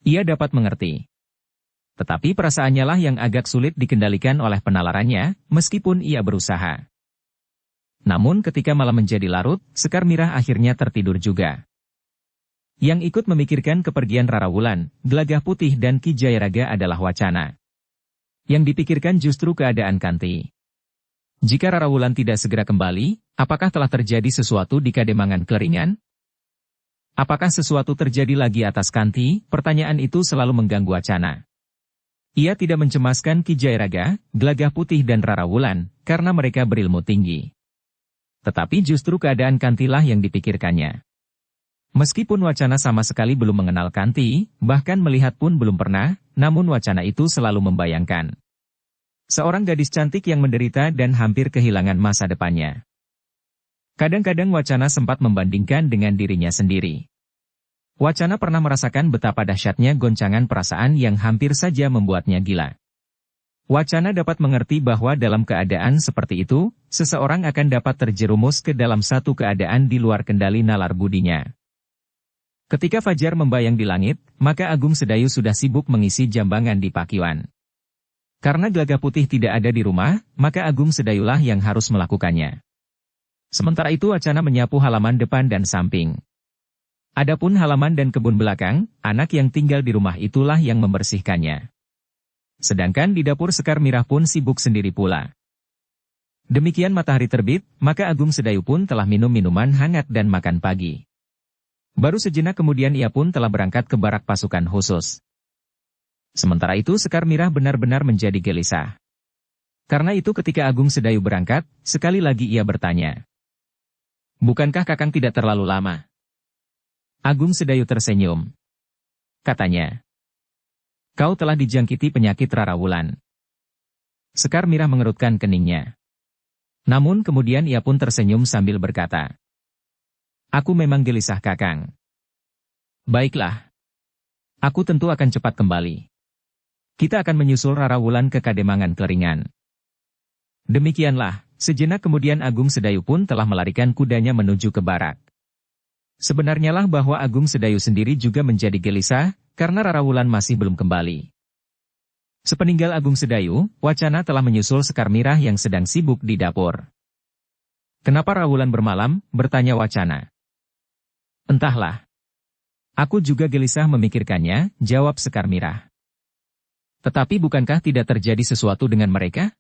Ia dapat mengerti. Tetapi perasaannya lah yang agak sulit dikendalikan oleh penalarannya, meskipun ia berusaha. Namun ketika malam menjadi larut, Sekar Mirah akhirnya tertidur juga. Yang ikut memikirkan kepergian Rara Wulan, Gelagah Putih dan Ki Jayaraga adalah Wacana. Yang dipikirkan justru keadaan Kanti. Jika Rara Wulan tidak segera kembali, apakah telah terjadi sesuatu di Kademangan Kleringan? Apakah sesuatu terjadi lagi atas Kanti? Pertanyaan itu selalu mengganggu Wacana. Ia tidak mencemaskan Ki Jayaraga, Gelagah Putih dan Rara Wulan, karena mereka berilmu tinggi. Tetapi justru keadaan Kantilah yang dipikirkannya. Meskipun Wacana sama sekali belum mengenal Kanti, bahkan melihat pun belum pernah, namun Wacana itu selalu membayangkan. Seorang gadis cantik yang menderita dan hampir kehilangan masa depannya. Kadang-kadang Wacana sempat membandingkan dengan dirinya sendiri. Wacana pernah merasakan betapa dahsyatnya goncangan perasaan yang hampir saja membuatnya gila. Wacana dapat mengerti bahwa dalam keadaan seperti itu, seseorang akan dapat terjerumus ke dalam satu keadaan di luar kendali nalar budinya. Ketika fajar membayang di langit, maka Agung Sedayu sudah sibuk mengisi jambangan di Pakiwan. Karena Gelagah Putih tidak ada di rumah, maka Agung Sedayulah yang harus melakukannya. Sementara itu Wacana menyapu halaman depan dan samping. Adapun halaman dan kebun belakang, anak yang tinggal di rumah itulah yang membersihkannya. Sedangkan di dapur Sekar Mirah pun sibuk sendiri pula. Demikian matahari terbit, maka Agung Sedayu pun telah minum minuman hangat dan makan pagi. Baru sejenak kemudian ia pun telah berangkat ke barak pasukan khusus. Sementara itu Sekar Mirah benar-benar menjadi gelisah. Karena itu ketika Agung Sedayu berangkat, sekali lagi ia bertanya. Bukankah Kakang tidak terlalu lama? Agung Sedayu tersenyum. Katanya. Kau telah dijangkiti penyakit Rara Wulan. Sekar Mirah mengerutkan keningnya. Namun kemudian ia pun tersenyum sambil berkata. Aku memang gelisah Kakang. Baiklah. Aku tentu akan cepat kembali. Kita akan menyusul Rara Wulan ke Kademangan Kleringan. Demikianlah, sejenak kemudian Agung Sedayu pun telah melarikan kudanya menuju ke barak. Sebenarnya lah bahwa Agung Sedayu sendiri juga menjadi gelisah, karena Rara Wulan masih belum kembali. Sepeninggal Agung Sedayu, Wacana telah menyusul Sekar Mirah yang sedang sibuk di dapur. Kenapa Rara Wulan bermalam? Bertanya Wacana. Entahlah. Aku juga gelisah memikirkannya, jawab Sekar Mirah. Tetapi bukankah tidak terjadi sesuatu dengan mereka?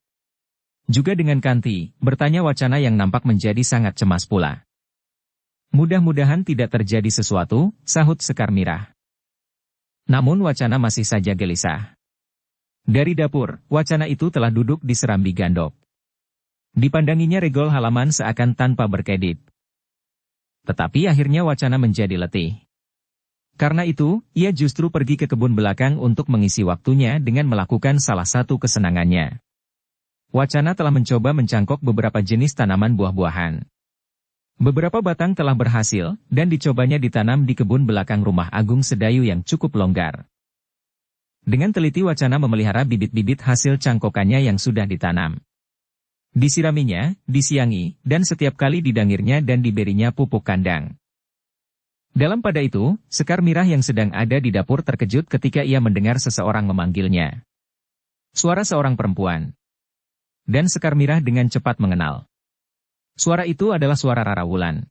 Juga dengan Kanti, bertanya Wacana yang nampak menjadi sangat cemas pula. Mudah-mudahan tidak terjadi sesuatu, sahut Sekar Mirah. Namun Wacana masih saja gelisah. Dari dapur, Wacana itu telah duduk di serambi gandok. Dipandanginya regol halaman seakan tanpa berkedip. Tetapi akhirnya Wacana menjadi letih. Karena itu, ia justru pergi ke kebun belakang untuk mengisi waktunya dengan melakukan salah satu kesenangannya. Wacana telah mencoba mencangkok beberapa jenis tanaman buah-buahan. Beberapa batang telah berhasil, dan dicobanya ditanam di kebun belakang rumah Agung Sedayu yang cukup longgar. Dengan teliti Wacana memelihara bibit-bibit hasil cangkokannya yang sudah ditanam. Disiraminya, disiangi, dan setiap kali didangirnya dan diberinya pupuk kandang. Dalam pada itu, Sekar Mirah yang sedang ada di dapur terkejut ketika ia mendengar seseorang memanggilnya. Suara seorang perempuan. Dan Sekar Mirah dengan cepat mengenal. Suara itu adalah suara Rara Wulan.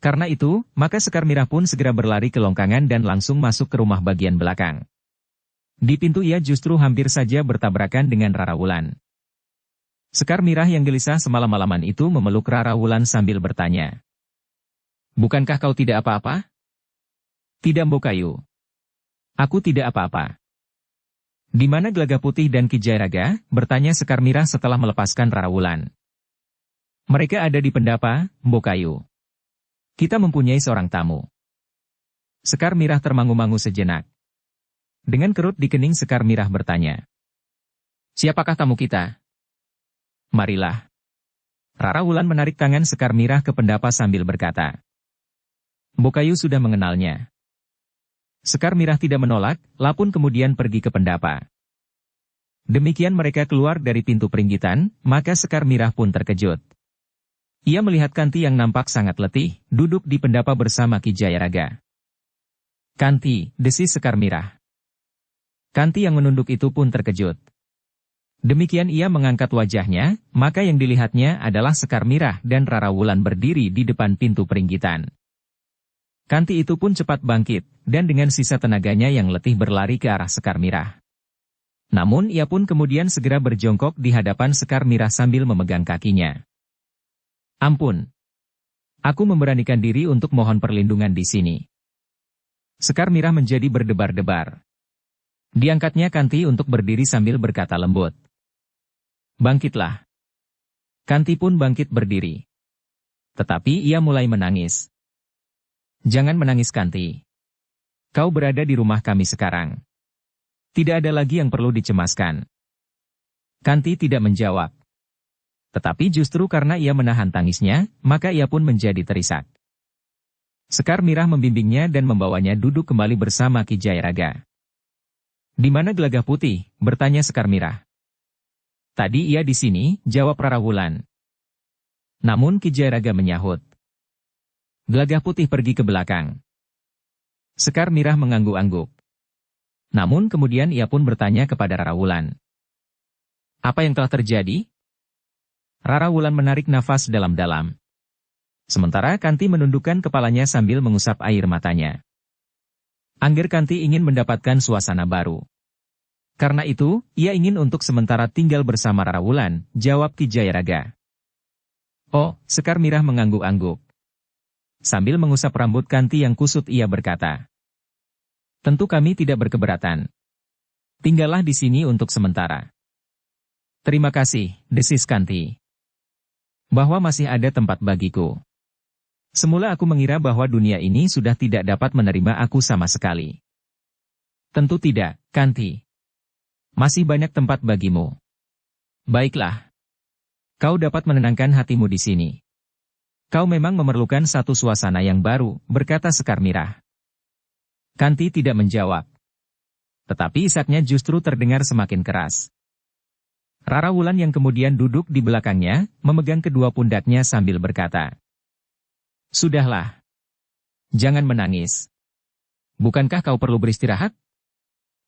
Karena itu, maka Sekar Mirah pun segera berlari ke longkangan dan langsung masuk ke rumah bagian belakang. Di pintu ia justru hampir saja bertabrakan dengan Rara Wulan. Sekar Mirah yang gelisah semalam-malaman itu memeluk Rara Wulan sambil bertanya. Bukankah kau tidak apa-apa? Tidak Mbokayu. Aku tidak apa-apa. Di mana Gelagah Putih dan Ki Jayaraga? Bertanya Sekar Mirah setelah melepaskan Rara Wulan. Mereka ada di Pendapa, Mbokayu. Kita mempunyai seorang tamu. Sekar Mirah termangu-mangu sejenak. Dengan kerut di kening Sekar Mirah bertanya. Siapakah tamu kita? Marilah. Rara Wulan menarik tangan Sekar Mirah ke Pendapa sambil berkata. Mbokayu sudah mengenalnya. Sekar Mirah tidak menolak, lapun kemudian pergi ke Pendapa. Demikian mereka keluar dari pintu peringgitan, maka Sekar Mirah pun terkejut. Ia melihat Kanti yang nampak sangat letih, duduk di Pendapa bersama Ki Jayaraga. Kanti, desis Sekar Mirah. Kanti yang menunduk itu pun terkejut. Demikian ia mengangkat wajahnya, maka yang dilihatnya adalah Sekar Mirah dan Rara Wulan berdiri di depan pintu peringgitan. Kanti itu pun cepat bangkit, dan dengan sisa tenaganya yang letih berlari ke arah Sekar Mirah. Namun ia pun kemudian segera berjongkok di hadapan Sekar Mirah sambil memegang kakinya. Ampun. Aku memberanikan diri untuk mohon perlindungan di sini. Sekar Mirah menjadi berdebar-debar. Diangkatnya Kanti untuk berdiri sambil berkata lembut. Bangkitlah. Kanti pun bangkit berdiri. Tetapi ia mulai menangis. Jangan menangis Kanti. Kau berada di rumah kami sekarang. Tidak ada lagi yang perlu dicemaskan. Kanti tidak menjawab. Tetapi justru karena ia menahan tangisnya, maka ia pun menjadi terisak. Sekar Mirah membimbingnya dan membawanya duduk kembali bersama Ki Jayaraga. Di mana Gelagah Putih? Bertanya Sekar Mirah. Tadi ia di sini, jawab Rara Wulan. Namun Ki Jayaraga menyahut. Gelagah Putih pergi ke belakang. Sekar Mirah mengangguk-angguk. Namun kemudian ia pun bertanya kepada Rara Wulan. Apa yang telah terjadi? Rara Wulan menarik nafas dalam-dalam. Sementara Kanti menundukkan kepalanya sambil mengusap air matanya. Angger Kanti ingin mendapatkan suasana baru. Karena itu, ia ingin untuk sementara tinggal bersama Rara Wulan, jawab Ki Jayaraga. Oh, Sekar Mirah mengangguk-angguk. Sambil mengusap rambut Kanti yang kusut ia berkata. Tentu kami tidak berkeberatan. Tinggallah di sini untuk sementara. Terima kasih, desis Kanti. Bahwa masih ada tempat bagiku. Semula aku mengira bahwa dunia ini sudah tidak dapat menerima aku sama sekali. Tentu tidak, Kanti. Masih banyak tempat bagimu. Baiklah. Kau dapat menenangkan hatimu di sini. Kau memang memerlukan satu suasana yang baru, berkata Sekar Mirah. Kanti tidak menjawab. Tetapi isaknya justru terdengar semakin keras. Rara Wulan yang kemudian duduk di belakangnya, memegang kedua pundaknya sambil berkata. Sudahlah. Jangan menangis. Bukankah kau perlu beristirahat?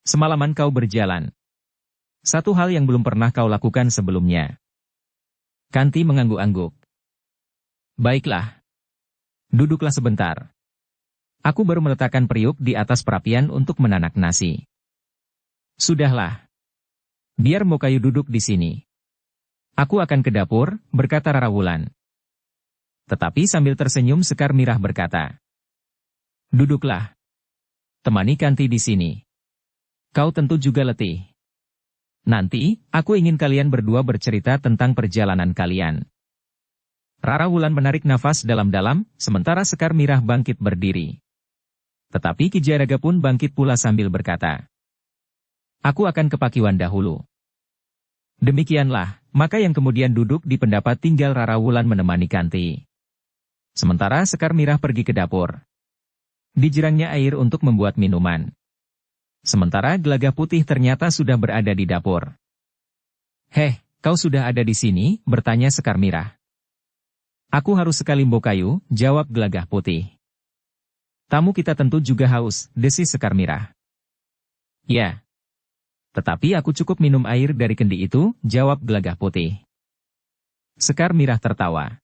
Semalaman kau berjalan. Satu hal yang belum pernah kau lakukan sebelumnya. Kanti mengangguk-angguk. Baiklah. Duduklah sebentar. Aku baru meletakkan periuk di atas perapian untuk menanak nasi. Sudahlah. Biar Mbokayu duduk di sini. Aku akan ke dapur, berkata Rara Wulan. Tetapi sambil tersenyum Sekar Mirah berkata. Duduklah. Temani Kanti di sini. Kau tentu juga letih. Nanti, aku ingin kalian berdua bercerita tentang perjalanan kalian. Rara Wulan menarik nafas dalam-dalam, sementara Sekar Mirah bangkit berdiri. Tetapi Ki Jayaraga pun bangkit pula sambil berkata. Aku akan ke Pakiwan dahulu. Demikianlah, maka yang kemudian duduk di pendapat tinggal Rara Wulan menemani Kanti. Sementara Sekar Mirah pergi ke dapur. Dijirangnya air untuk membuat minuman. Sementara Gelagah Putih ternyata sudah berada di dapur. Heh, Kau sudah ada di sini, bertanya Sekar Mirah. Aku harus sekali Mbokayu, jawab Gelagah Putih. Tamu kita tentu juga haus, desis Sekar Mirah. Ya. Tetapi aku cukup minum air dari kendi itu, jawab Gelagah Putih. Sekar Mirah tertawa.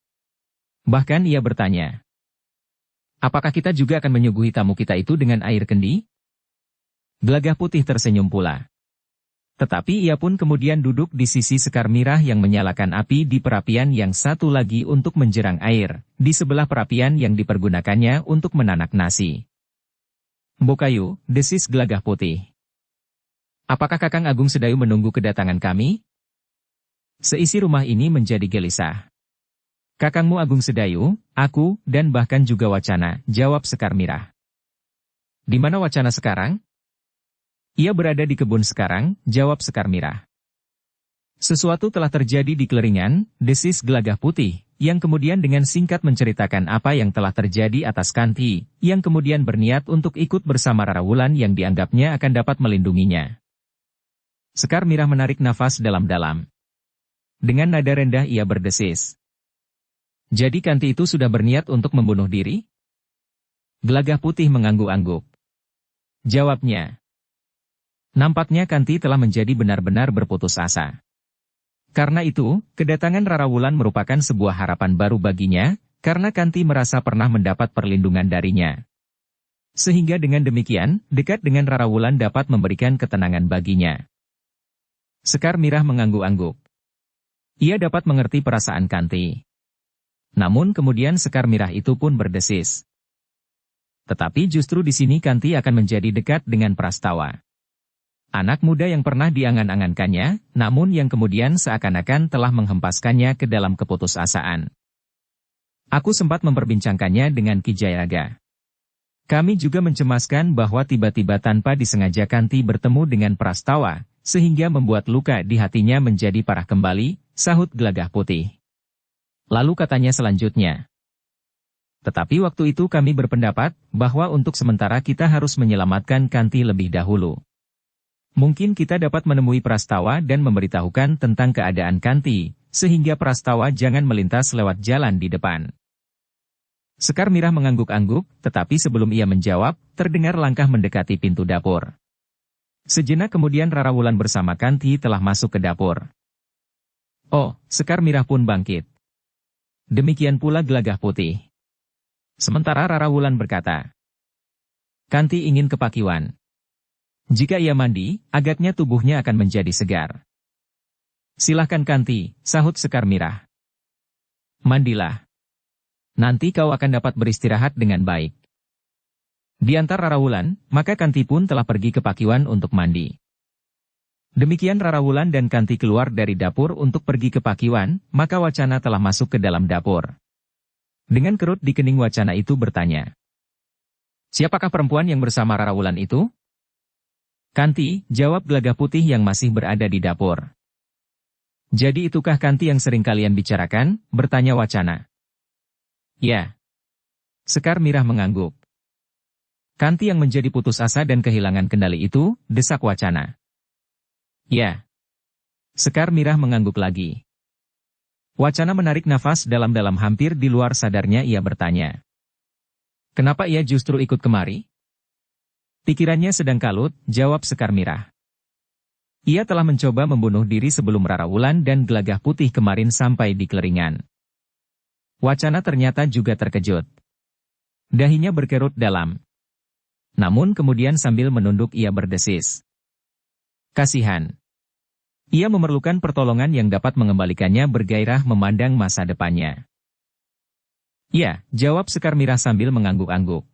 Bahkan ia bertanya. Apakah kita juga akan menyuguhi tamu kita itu dengan air kendi? Gelagah Putih tersenyum pula. Tetapi ia pun kemudian duduk di sisi Sekar Mirah yang menyalakan api di perapian yang satu lagi untuk menjerang air, di sebelah perapian yang dipergunakannya untuk menanak nasi. Mbokayu, desis Gelagah Putih. Apakah Kakang Agung Sedayu menunggu kedatangan kami? Seisi rumah ini menjadi gelisah. Kakangmu Agung Sedayu, aku, dan bahkan juga Wacana, jawab Sekar Mirah. Di mana Wacana sekarang? Ia berada di kebun sekarang, jawab Sekar Mirah. Sesuatu telah terjadi di Keleringan, desis Gelagah Putih, yang kemudian dengan singkat menceritakan apa yang telah terjadi atas Kanti, yang kemudian berniat untuk ikut bersama Rara Wulan yang dianggapnya akan dapat melindunginya. Sekar Mirah menarik nafas dalam-dalam. Dengan nada rendah ia berdesis. Jadi Kanti itu sudah berniat untuk membunuh diri? Gelagah Putih mengangguk-angguk. Jawabnya. Nampaknya Kanti telah menjadi benar-benar berputus asa. Karena itu, kedatangan Rara Wulan merupakan sebuah harapan baru baginya, karena Kanti merasa pernah mendapat perlindungan darinya. Sehingga dengan demikian, dekat dengan Rara Wulan dapat memberikan ketenangan baginya. Sekar Mirah mengangguk-angguk. Ia dapat mengerti perasaan Kanti. Namun kemudian Sekar Mirah itu pun berdesis. Tetapi justru di sini Kanti akan menjadi dekat dengan Prastawa. Anak muda yang pernah diangan-angankannya, namun yang kemudian seakan-akan telah menghempaskannya ke dalam keputusasaan. Aku sempat memperbincangkannya dengan Ki Jayaga. Kami juga mencemaskan bahwa tiba-tiba tanpa disengaja Kanti bertemu dengan Prastawa, sehingga membuat luka di hatinya menjadi parah kembali, sahut Gelagah Putih. Lalu katanya selanjutnya. Tetapi waktu itu kami berpendapat bahwa untuk sementara kita harus menyelamatkan Kanti lebih dahulu. Mungkin kita dapat menemui Prastawa dan memberitahukan tentang keadaan Kanti, sehingga Prastawa jangan melintas lewat jalan di depan. Sekar Mirah mengangguk-angguk, tetapi sebelum ia menjawab, terdengar langkah mendekati pintu dapur. Sejenak kemudian Rara Wulan bersama Kanti telah masuk ke dapur. Oh, Sekar Mirah pun bangkit. Demikian pula Gelagah Putih. Sementara Rara Wulan berkata, Kanti ingin ke Pakiwan. Jika ia mandi, agaknya tubuhnya akan menjadi segar. Silahkan Kanti, sahut Sekar Mirah. Mandilah. Nanti kau akan dapat beristirahat dengan baik. Di antara Rara Wulan, maka Kanti pun telah pergi ke Pakiwan untuk mandi. Demikian Rara Wulan dan Kanti keluar dari dapur untuk pergi ke Pakiwan, maka Wacana telah masuk ke dalam dapur. Dengan kerut di kening Wacana itu bertanya. Siapakah perempuan yang bersama Rara Wulan itu? Kanti, jawab Gelagah Putih yang masih berada di dapur. Jadi itukah Kanti yang sering kalian bicarakan? Bertanya Wacana. Ya. Sekar Mirah mengangguk. Kanti yang menjadi putus asa dan kehilangan kendali itu, desak Wacana. Ya. Sekar Mirah mengangguk lagi. Wacana menarik nafas dalam-dalam hampir di luar sadarnya ia bertanya. Kenapa ia justru ikut kemari? Pikirannya sedang kalut, jawab Sekar Mirah. Ia telah mencoba membunuh diri sebelum Rara Wulan dan Gelagah Putih kemarin sampai di Keleringan. Wacana ternyata juga terkejut. Dahinya berkerut dalam. Namun kemudian sambil menunduk ia berdesis. Kasihan. Ia memerlukan pertolongan yang dapat mengembalikannya bergairah memandang masa depannya. Ya, jawab Sekar Mirah sambil mengangguk-angguk.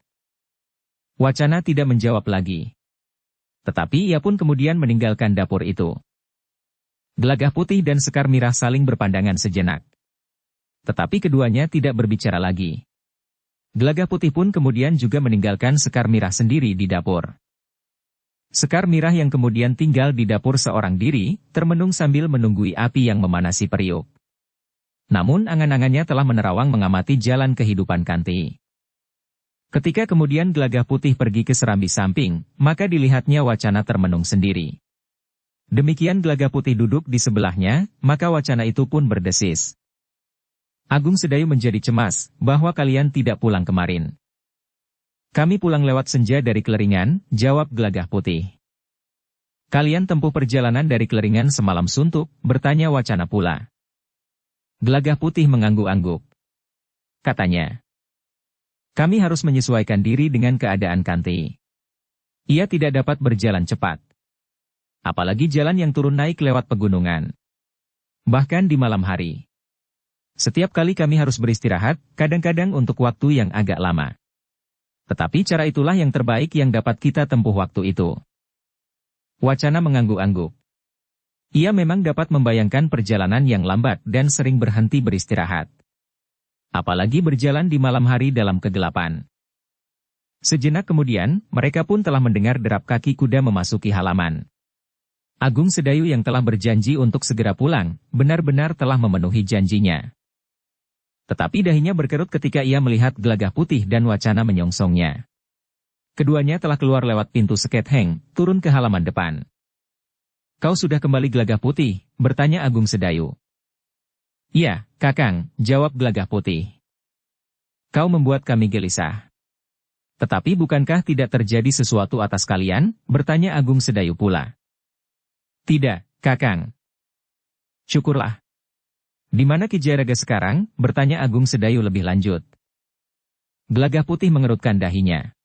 Wacana tidak menjawab lagi. Tetapi ia pun kemudian meninggalkan dapur itu. Gelagah Putih dan Sekar Mirah saling berpandangan sejenak. Tetapi keduanya tidak berbicara lagi. Gelagah Putih pun kemudian juga meninggalkan Sekar Mirah sendiri di dapur. Sekar Mirah yang kemudian tinggal di dapur seorang diri, termenung sambil menunggui api yang memanasi periuk. Namun angan-angannya telah menerawang mengamati jalan kehidupan Kanti. Ketika kemudian Gelagah Putih pergi ke serambi samping, maka dilihatnya Wacana termenung sendiri. Demikian Gelagah Putih duduk di sebelahnya, maka wacana itu pun berdesis. Agung Sedayu menjadi cemas, bahwa kalian tidak pulang kemarin. Kami pulang lewat senja dari Keleringan, jawab Gelagah Putih. Kalian tempuh perjalanan dari Keleringan semalam suntuk, bertanya wacana pula. Gelagah Putih mengangguk-angguk. Katanya. Kami harus menyesuaikan diri dengan keadaan Kanti. Ia tidak dapat berjalan cepat. Apalagi jalan yang turun naik lewat pegunungan. Bahkan di malam hari. Setiap kali kami harus beristirahat, kadang-kadang untuk waktu yang agak lama. Tetapi cara itulah yang terbaik yang dapat kita tempuh waktu itu. Wacana mengangguk-angguk. Ia memang dapat membayangkan perjalanan yang lambat dan sering berhenti beristirahat. Apalagi berjalan di malam hari dalam kegelapan. Sejenak kemudian, mereka pun telah mendengar derap kaki kuda memasuki halaman. Agung Sedayu yang telah berjanji untuk segera pulang, benar-benar telah memenuhi janjinya. Tetapi dahinya berkerut ketika ia melihat Gelagah Putih dan wacana menyongsongnya. Keduanya telah keluar lewat pintu Seketheng, turun ke halaman depan. Kau sudah kembali Gelagah Putih, bertanya Agung Sedayu. Iya, Kakang, jawab Gelagah Putih. Kau membuat kami gelisah. Tetapi bukankah tidak terjadi sesuatu atas kalian, bertanya Agung Sedayu pula. Tidak, Kakang. Syukurlah. Di mana Ki Jayaraga sekarang? Bertanya Agung Sedayu lebih lanjut. Gelagah Putih mengerutkan dahinya.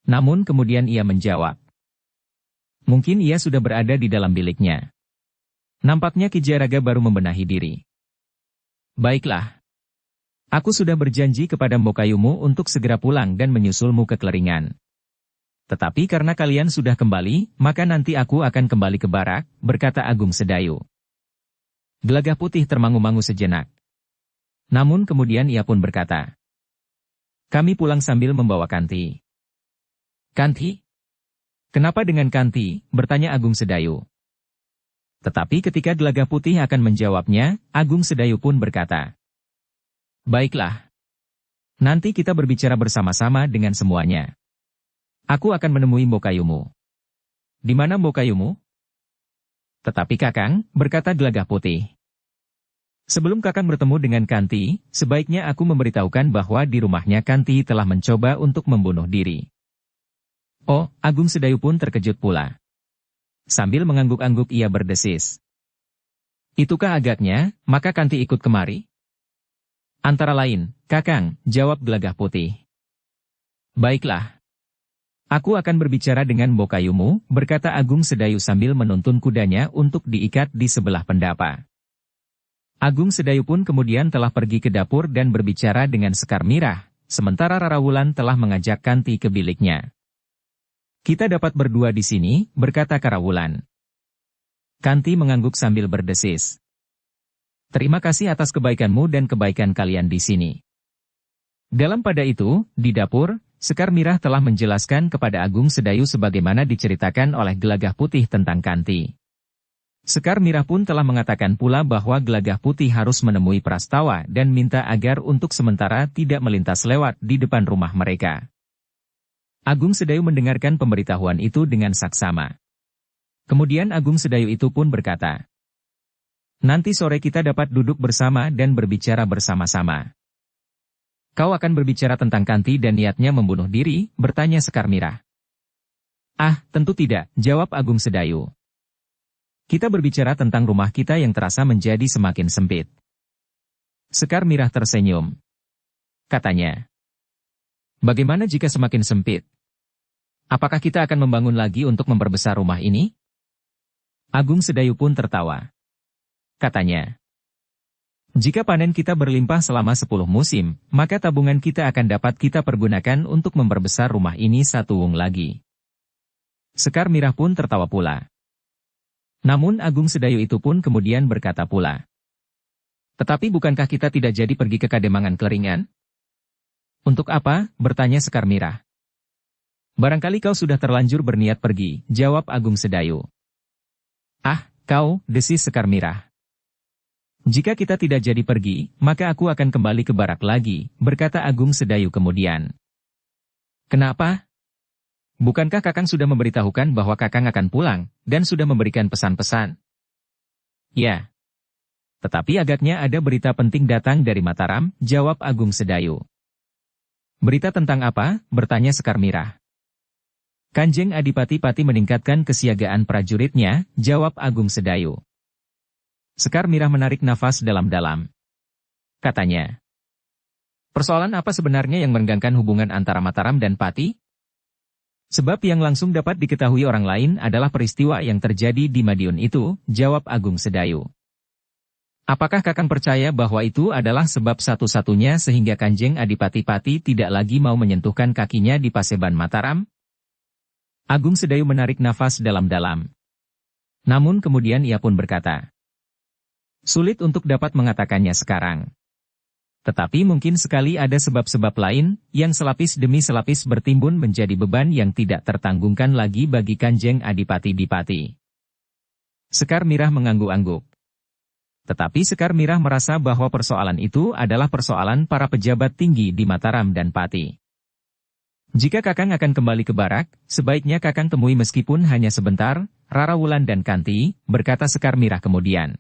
Namun kemudian ia menjawab. Mungkin ia sudah berada di dalam biliknya. Nampaknya Ki Jayaraga baru membenahi diri. Baiklah. Aku sudah berjanji kepada Mbokayumu untuk segera pulang dan menyusulmu ke Keleringan. Tetapi karena kalian sudah kembali, maka nanti aku akan kembali ke barak, berkata Agung Sedayu. Gelagah Putih termangu-mangu sejenak. Namun kemudian ia pun berkata. Kami pulang sambil membawa Kanti. Kanti? Kenapa dengan Kanti? Bertanya Agung Sedayu. Tetapi ketika Gelagah Putih akan menjawabnya, Agung Sedayu pun berkata. Baiklah. Nanti kita berbicara bersama-sama dengan semuanya. Aku akan menemui Mbokayumu. Di mana Mbokayumu? Tetapi Kakang, berkata Gelagah Putih. Sebelum Kakang bertemu dengan Kanti, sebaiknya aku memberitahukan bahwa di rumahnya Kanti telah mencoba untuk membunuh diri. Oh, Agung Sedayu pun terkejut pula. Sambil mengangguk-angguk ia berdesis. Itukah agaknya, maka Kanti ikut kemari? Antara lain, Kakang, jawab Gelagah Putih. Baiklah. Aku akan berbicara dengan Mbokayumu, berkata Agung Sedayu sambil menuntun kudanya untuk diikat di sebelah pendapa. Agung Sedayu pun kemudian telah pergi ke dapur dan berbicara dengan Sekar Mirah, sementara Rara Wulan telah mengajak Kanti ke biliknya. Kita dapat berdua di sini, berkata Rara Wulan. Kanti mengangguk sambil berdesis. Terima kasih atas kebaikanmu dan kebaikan kalian di sini. Dalam pada itu, di dapur, Sekar Mirah telah menjelaskan kepada Agung Sedayu sebagaimana diceritakan oleh Gelagah Putih tentang Kanti. Sekar Mirah pun telah mengatakan pula bahwa Gelagah Putih harus menemui Prastawa dan minta agar untuk sementara tidak melintas lewat di depan rumah mereka. Agung Sedayu mendengarkan pemberitahuan itu dengan saksama. Kemudian Agung Sedayu itu pun berkata, nanti sore kita dapat duduk bersama dan berbicara bersama-sama. Kau akan berbicara tentang Kanti dan niatnya membunuh diri, bertanya Sekar Mirah. Ah, tentu tidak, jawab Agung Sedayu. Kita berbicara tentang rumah kita yang terasa menjadi semakin sempit. Sekar Mirah tersenyum. Katanya. Bagaimana jika semakin sempit? Apakah kita akan membangun lagi untuk memperbesar rumah ini? Agung Sedayu pun tertawa. Katanya. Jika panen kita berlimpah selama 10 musim, maka tabungan kita akan dapat kita pergunakan untuk memperbesar rumah ini satu wung lagi. Sekar Mirah pun tertawa pula. Namun Agung Sedayu itu pun kemudian berkata pula. Tetapi bukankah kita tidak jadi pergi ke Kademangan Keleringan? Untuk apa? Bertanya Sekar Mirah. Barangkali kau sudah terlanjur berniat pergi, jawab Agung Sedayu. Ah, kau, desis Sekar Mirah. Jika kita tidak jadi pergi, maka aku akan kembali ke barak lagi, berkata Agung Sedayu kemudian. Kenapa? Bukankah Kakang sudah memberitahukan bahwa Kakang akan pulang, dan sudah memberikan pesan-pesan? Ya. Tetapi agaknya ada berita penting datang dari Mataram, jawab Agung Sedayu. Berita tentang apa? Bertanya Sekar Mirah. Kanjeng Adipati-Pati meningkatkan kesiagaan prajuritnya, jawab Agung Sedayu. Sekar Mirah menarik nafas dalam-dalam. Katanya. Persoalan apa sebenarnya yang merenggangkan hubungan antara Mataram dan Pati? Sebab yang langsung dapat diketahui orang lain adalah peristiwa yang terjadi di Madiun itu, jawab Agung Sedayu. Apakah Kakang percaya bahwa itu adalah sebab satu-satunya sehingga Kanjeng Adipati-Pati tidak lagi mau menyentuhkan kakinya di Paseban Mataram? Agung Sedayu menarik nafas dalam-dalam. Namun kemudian ia pun berkata, sulit untuk dapat mengatakannya sekarang. Tetapi mungkin sekali ada sebab-sebab lain, yang selapis demi selapis bertimbun menjadi beban yang tidak tertanggungkan lagi bagi Kanjeng Adipati-Dipati. Sekar Mirah mengangguk-angguk. Tetapi Sekar Mirah merasa bahwa persoalan itu adalah persoalan para pejabat tinggi di Mataram dan Pati. Jika Kakang akan kembali ke barak, sebaiknya Kakang temui meskipun hanya sebentar, Rara Wulan dan Kanti, berkata Sekar Mirah kemudian.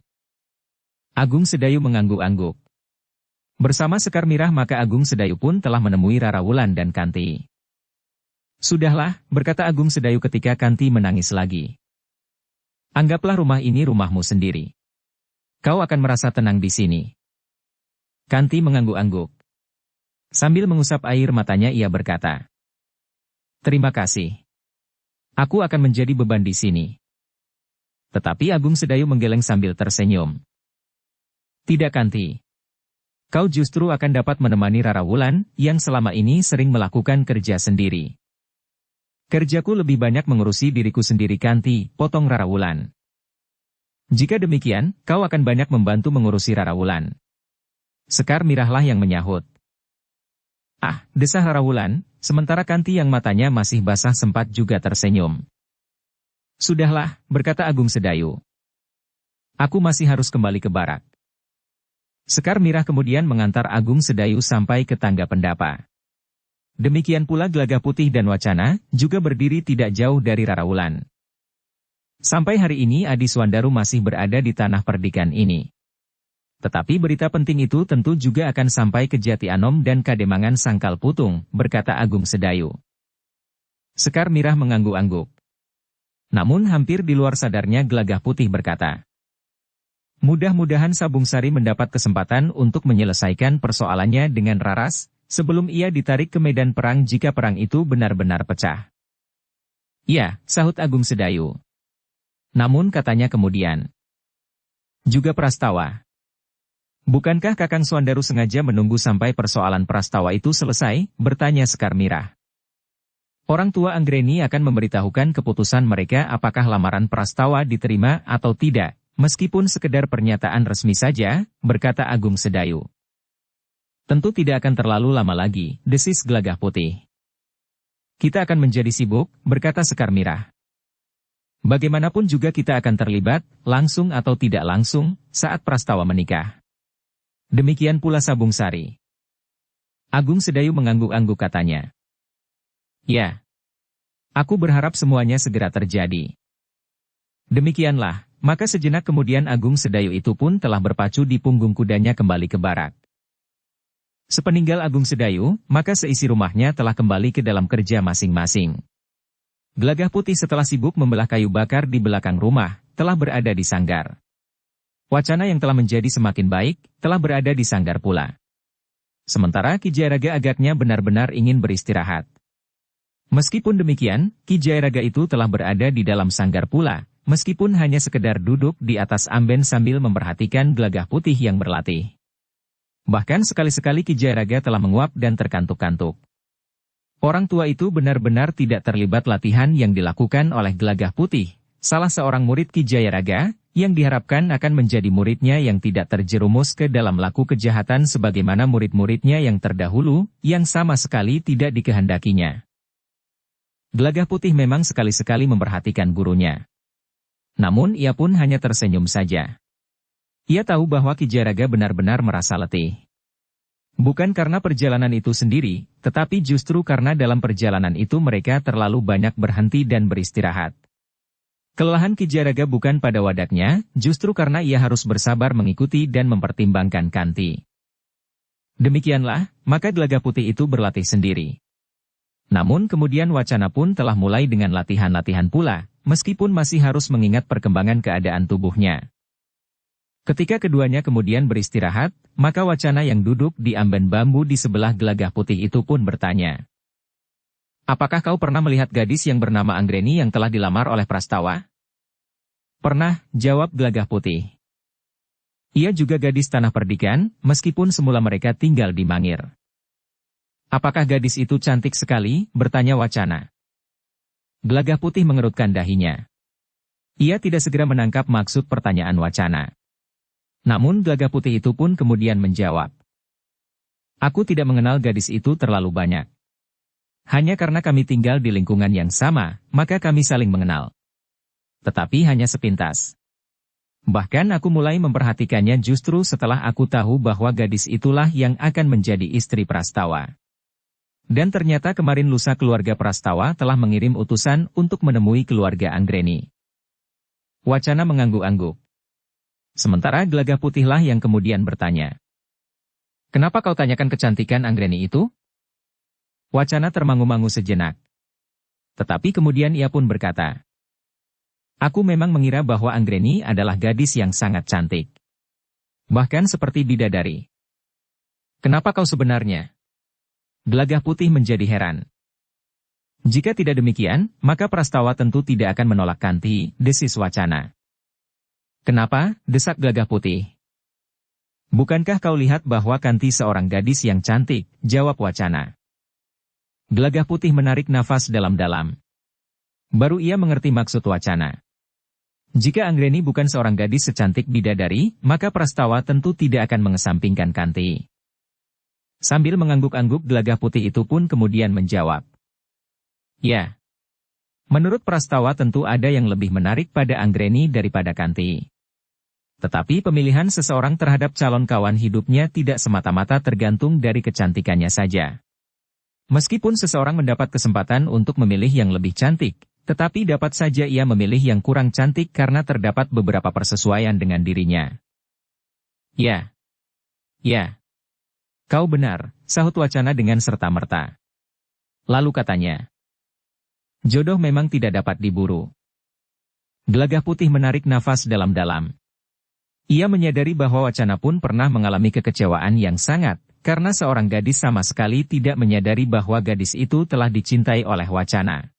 Agung Sedayu mengangguk-angguk. Bersama Sekar Mirah maka Agung Sedayu pun telah menemui Rara Wulan dan Kanti. Sudahlah, berkata Agung Sedayu ketika Kanti menangis lagi. Anggaplah rumah ini rumahmu sendiri. Kau akan merasa tenang di sini. Kanti mengangguk-angguk. Sambil mengusap air matanya ia berkata. Terima kasih. Aku akan menjadi beban di sini. Tetapi Agung Sedayu menggeleng sambil tersenyum. Tidak Kanti. Kau justru akan dapat menemani Rara Wulan, yang selama ini sering melakukan kerja sendiri. Kerjaku lebih banyak mengurusi diriku sendiri Kanti, potong Rara Wulan. Jika demikian, kau akan banyak membantu mengurusi Rara Wulan. Sekar Mirahlah yang menyahut. Ah, desah Rara Wulan, sementara Kanti yang matanya masih basah sempat juga tersenyum. Sudahlah, berkata Agung Sedayu. Aku masih harus kembali ke barak. Sekar Mirah kemudian mengantar Agung Sedayu sampai ke tangga pendapa. Demikian pula Gelagah Putih dan Wacana, juga berdiri tidak jauh dari Rara Wulan. Sampai hari ini Adi Swandaru masih berada di tanah perdikan ini. Tetapi berita penting itu tentu juga akan sampai ke Jati Anom dan Kademangan Sangkal Putung, berkata Agung Sedayu. Sekar Mirah mengangguk-angguk. Namun hampir di luar sadarnya Gelagah Putih berkata. Mudah-mudahan Sabung Sari mendapat kesempatan untuk menyelesaikan persoalannya dengan Raras, sebelum ia ditarik ke medan perang jika perang itu benar-benar pecah. Ya, sahut Agung Sedayu. Namun katanya kemudian. Juga Prastawa. Bukankah Kakang Swandaru sengaja menunggu sampai persoalan Prastawa itu selesai? Bertanya Sekar Mirah. Orang tua Anggreni akan memberitahukan keputusan mereka apakah lamaran Prastawa diterima atau tidak, meskipun sekedar pernyataan resmi saja, berkata Agung Sedayu. Tentu tidak akan terlalu lama lagi, desis Gelagah Putih. Kita akan menjadi sibuk, berkata Sekar Mirah. Bagaimanapun juga kita akan terlibat, langsung atau tidak langsung, saat Prastawa menikah. Demikian pula Sabung Sari. Agung Sedayu mengangguk-angguk katanya. Ya. Aku berharap semuanya segera terjadi. Demikianlah, maka sejenak kemudian Agung Sedayu itu pun telah berpacu di punggung kudanya kembali ke barak. Sepeninggal Agung Sedayu, maka seisi rumahnya telah kembali ke dalam kerja masing-masing. Gelagah Putih setelah sibuk membelah kayu bakar di belakang rumah, telah berada di sanggar. Wacana yang telah menjadi semakin baik, telah berada di sanggar pula. Sementara Ki Jayaraga agaknya benar-benar ingin beristirahat. Meskipun demikian, Ki Jayaraga itu telah berada di dalam sanggar pula, meskipun hanya sekedar duduk di atas amben sambil memperhatikan Gelagah Putih yang berlatih. Bahkan sekali-sekali Ki Jayaraga telah menguap dan terkantuk-kantuk. Orang tua itu benar-benar tidak terlibat latihan yang dilakukan oleh Gelagah Putih, salah seorang murid Ki Jayaraga, yang diharapkan akan menjadi muridnya yang tidak terjerumus ke dalam laku kejahatan sebagaimana murid-muridnya yang terdahulu, yang sama sekali tidak dikehendakinya. Gelagah Putih memang sekali-sekali memperhatikan gurunya. Namun ia pun hanya tersenyum saja. Ia tahu bahwa Ki Jayaraga benar-benar merasa letih. Bukan karena perjalanan itu sendiri, tetapi justru karena dalam perjalanan itu mereka terlalu banyak berhenti dan beristirahat. Kelelahan Ki Jayaraga bukan pada wadaknya, justru karena ia harus bersabar mengikuti dan mempertimbangkan Kanti. Demikianlah, maka Gelagah Putih itu berlatih sendiri. Namun kemudian Wacana pun telah mulai dengan latihan-latihan pula, meskipun masih harus mengingat perkembangan keadaan tubuhnya. Ketika keduanya kemudian beristirahat, maka Wacana yang duduk di amben bambu di sebelah Gelagah Putih itu pun bertanya. Apakah kau pernah melihat gadis yang bernama Anggreni yang telah dilamar oleh Prastawa? Pernah, jawab Gelagah Putih. Ia juga gadis tanah perdikan, meskipun semula mereka tinggal di Mangir. Apakah gadis itu cantik sekali? Bertanya Wacana. Gelagah Putih mengerutkan dahinya. Ia tidak segera menangkap maksud pertanyaan Wacana. Namun Gelagah Putih itu pun kemudian menjawab. Aku tidak mengenal gadis itu terlalu banyak. Hanya karena kami tinggal di lingkungan yang sama, maka kami saling mengenal. Tetapi hanya sepintas. Bahkan aku mulai memperhatikannya justru setelah aku tahu bahwa gadis itulah yang akan menjadi istri Prastawa. Dan ternyata kemarin lusa keluarga Prastawa telah mengirim utusan untuk menemui keluarga Anggreni. Wacana mengangguk-angguk. Sementara Gelagah Putihlah yang kemudian bertanya. Kenapa kau tanyakan kecantikan Anggreni itu? Wacana termangu-mangu sejenak. Tetapi kemudian ia pun berkata. Aku memang mengira bahwa Anggreni adalah gadis yang sangat cantik. Bahkan seperti bidadari. Kenapa kau sebenarnya? Gelagah Putih menjadi heran. Jika tidak demikian, maka Prastawa tentu tidak akan menolak Kanti, desis Wacana. Kenapa? Desak Gelagah Putih. Bukankah kau lihat bahwa Kanti seorang gadis yang cantik? Jawab Wacana. Gelagah Putih menarik nafas dalam-dalam. Baru ia mengerti maksud Wacana. Jika Anggreni bukan seorang gadis secantik bidadari, maka Prastawa tentu tidak akan mengesampingkan Kanti. Sambil mengangguk-angguk Gelagah Putih itu pun kemudian menjawab. Ya. Menurut Prastawa tentu ada yang lebih menarik pada Anggreni daripada Kanti. Tetapi pemilihan seseorang terhadap calon kawan hidupnya tidak semata-mata tergantung dari kecantikannya saja. Meskipun seseorang mendapat kesempatan untuk memilih yang lebih cantik, tetapi dapat saja ia memilih yang kurang cantik karena terdapat beberapa persesuaian dengan dirinya. Ya. Ya. Kau benar, sahut Wacana dengan serta-merta. Lalu katanya. Jodoh memang tidak dapat diburu. Gelagah Putih menarik nafas dalam-dalam. Ia menyadari bahwa Wacana pun pernah mengalami kekecewaan yang sangat, karena seorang gadis sama sekali tidak menyadari bahwa gadis itu telah dicintai oleh Wacana.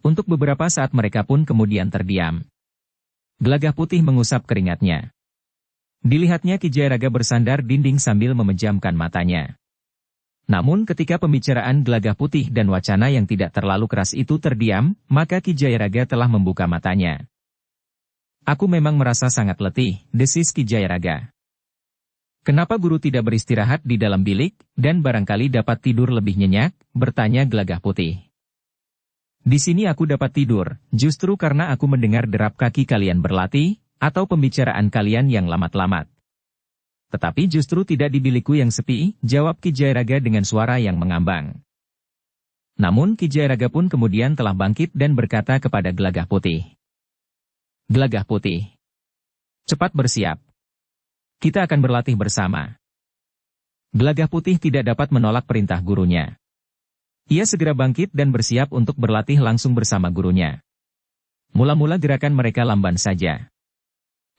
Untuk beberapa saat mereka pun kemudian terdiam. Gelagah Putih mengusap keringatnya. Dilihatnya Ki Jayaraga bersandar dinding sambil memejamkan matanya. Namun ketika pembicaraan Gelagah Putih dan Wacana yang tidak terlalu keras itu terdiam, maka Ki Jayaraga telah membuka matanya. Aku memang merasa sangat letih, desis Ki Jayaraga. Kenapa guru tidak beristirahat di dalam bilik, dan barangkali dapat tidur lebih nyenyak? Bertanya Gelagah Putih. Di sini aku dapat tidur, justru karena aku mendengar derap kaki kalian berlatih, atau pembicaraan kalian yang lamat-lamat. Tetapi justru tidak di bilikku yang sepi, jawab Ki Jayaraga dengan suara yang mengambang. Namun Ki Jayaraga pun kemudian telah bangkit dan berkata kepada Gelagah Putih. Gelagah Putih. Cepat bersiap. Kita akan berlatih bersama. Gelagah Putih tidak dapat menolak perintah gurunya. Ia segera bangkit dan bersiap untuk berlatih langsung bersama gurunya. Mula-mula gerakan mereka lamban saja.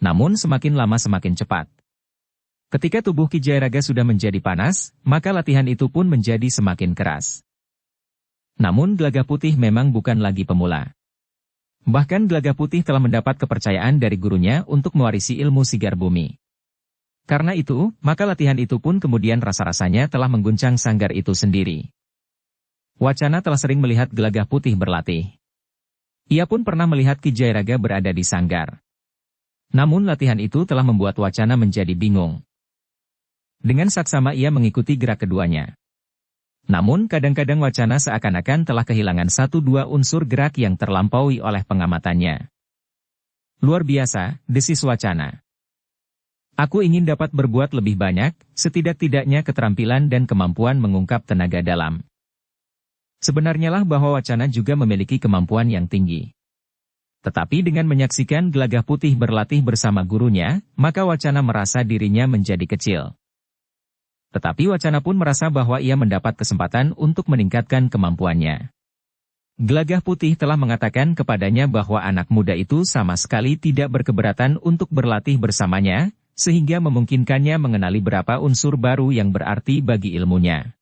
Namun semakin lama semakin cepat. Ketika tubuh Ki Jayaraga sudah menjadi panas, maka latihan itu pun menjadi semakin keras. Namun Gelagah Putih memang bukan lagi pemula. Bahkan Gelagah Putih telah mendapat kepercayaan dari gurunya untuk mewarisi ilmu sigar bumi. Karena itu, maka latihan itu pun kemudian rasa-rasanya telah mengguncang sanggar itu sendiri. Wacana telah sering melihat Gelagah Putih berlatih. Ia pun pernah melihat Ki Jayaraga berada di sanggar. Namun latihan itu telah membuat Wacana menjadi bingung. Dengan saksama ia mengikuti gerak keduanya. Namun kadang-kadang Wacana seakan-akan telah kehilangan 1-2 unsur gerak yang terlampaui oleh pengamatannya. Luar biasa, desis Wacana. Aku ingin dapat berbuat lebih banyak, setidak-tidaknya keterampilan dan kemampuan mengungkap tenaga dalam. Sebenarnya lah bahwa Wacana juga memiliki kemampuan yang tinggi. Tetapi dengan menyaksikan Gelagah Putih berlatih bersama gurunya, maka Wacana merasa dirinya menjadi kecil. Tetapi Wacana pun merasa bahwa ia mendapat kesempatan untuk meningkatkan kemampuannya. Gelagah Putih telah mengatakan kepadanya bahwa anak muda itu sama sekali tidak berkeberatan untuk berlatih bersamanya, sehingga memungkinkannya mengenali beberapa unsur baru yang berarti bagi ilmunya.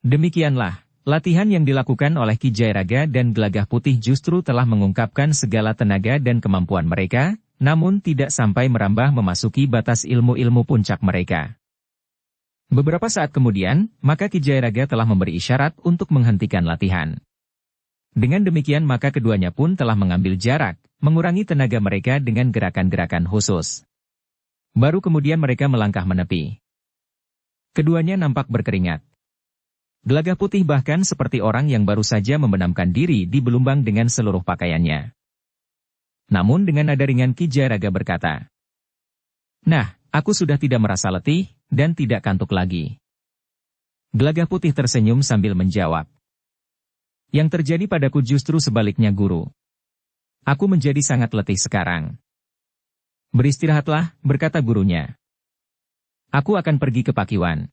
Demikianlah, latihan yang dilakukan oleh Ki Jayaraga dan Gelagah Putih justru telah mengungkapkan segala tenaga dan kemampuan mereka, namun tidak sampai merambah memasuki batas ilmu-ilmu puncak mereka. Beberapa saat kemudian, maka Ki Jayaraga telah memberi isyarat untuk menghentikan latihan. Dengan demikian maka keduanya pun telah mengambil jarak, mengurangi tenaga mereka dengan gerakan-gerakan khusus. Baru kemudian mereka melangkah menepi. Keduanya nampak berkeringat. Gelagah Putih bahkan seperti orang yang baru saja membenamkan diri di belumbang dengan seluruh pakaiannya. Namun dengan nada ringan Ki Jayaraga berkata, "Nah, aku sudah tidak merasa letih, dan tidak kantuk lagi." Gelagah Putih tersenyum sambil menjawab, "Yang terjadi padaku justru sebaliknya guru. Aku menjadi sangat letih sekarang." "Beristirahatlah," berkata gurunya. "Aku akan pergi ke Pakiwan."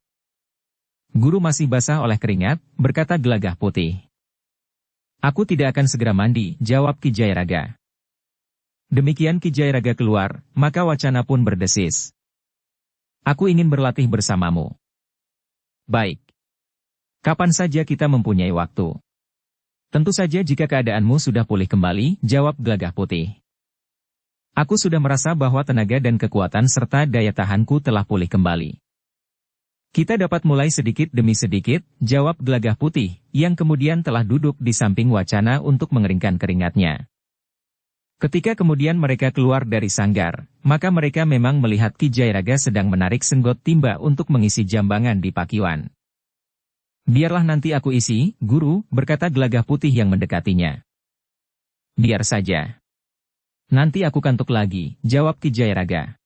"Guru masih basah oleh keringat," berkata Gelagah Putih. "Aku tidak akan segera mandi," jawab Ki Jayaraga. Demikian Ki Jayaraga keluar, maka Wacana pun berdesis. "Aku ingin berlatih bersamamu." "Baik. Kapan saja kita mempunyai waktu?" "Tentu saja jika keadaanmu sudah pulih kembali," jawab Gelagah Putih. "Aku sudah merasa bahwa tenaga dan kekuatan serta daya tahanku telah pulih kembali." "Kita dapat mulai sedikit demi sedikit," jawab Gelagah Putih, yang kemudian telah duduk di samping Wacana untuk mengeringkan keringatnya. Ketika kemudian mereka keluar dari sanggar, maka mereka memang melihat Ki Jayaraga sedang menarik senggot timba untuk mengisi jambangan di Pakiwan. "Biarlah nanti aku isi, guru," berkata Gelagah Putih yang mendekatinya. "Biar saja. Nanti aku kantuk lagi," jawab Ki Jayaraga.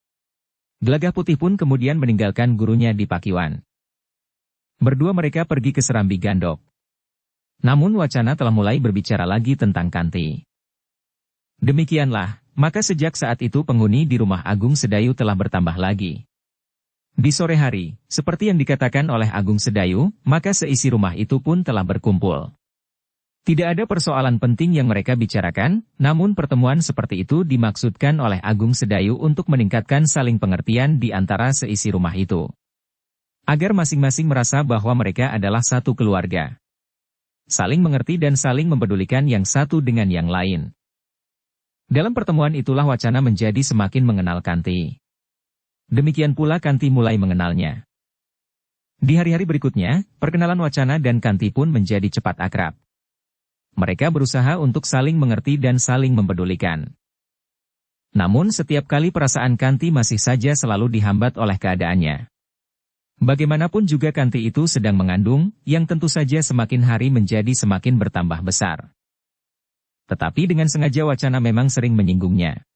Gelagah Putih pun kemudian meninggalkan gurunya di Pakiwan. Berdua mereka pergi ke Serambi Gandok. Namun Wacana telah mulai berbicara lagi tentang Kanti. Demikianlah, maka sejak saat itu penghuni di Rumah Agung Sedayu telah bertambah lagi. Di sore hari, seperti yang dikatakan oleh Agung Sedayu, maka seisi rumah itu pun telah berkumpul. Tidak ada persoalan penting yang mereka bicarakan, namun pertemuan seperti itu dimaksudkan oleh Agung Sedayu untuk meningkatkan saling pengertian di antara seisi rumah itu. Agar masing-masing merasa bahwa mereka adalah satu keluarga. Saling mengerti dan saling mempedulikan yang satu dengan yang lain. Dalam pertemuan itulah Wacana menjadi semakin mengenal Kanti. Demikian pula Kanti mulai mengenalnya. Di hari-hari berikutnya, perkenalan Wacana dan Kanti pun menjadi cepat akrab. Mereka berusaha untuk saling mengerti dan saling mempedulikan. Namun setiap kali perasaan Kanti masih saja selalu dihambat oleh keadaannya. Bagaimanapun juga Kanti itu sedang mengandung, yang tentu saja semakin hari menjadi semakin bertambah besar. Tetapi dengan sengaja Wacana memang sering menyinggungnya.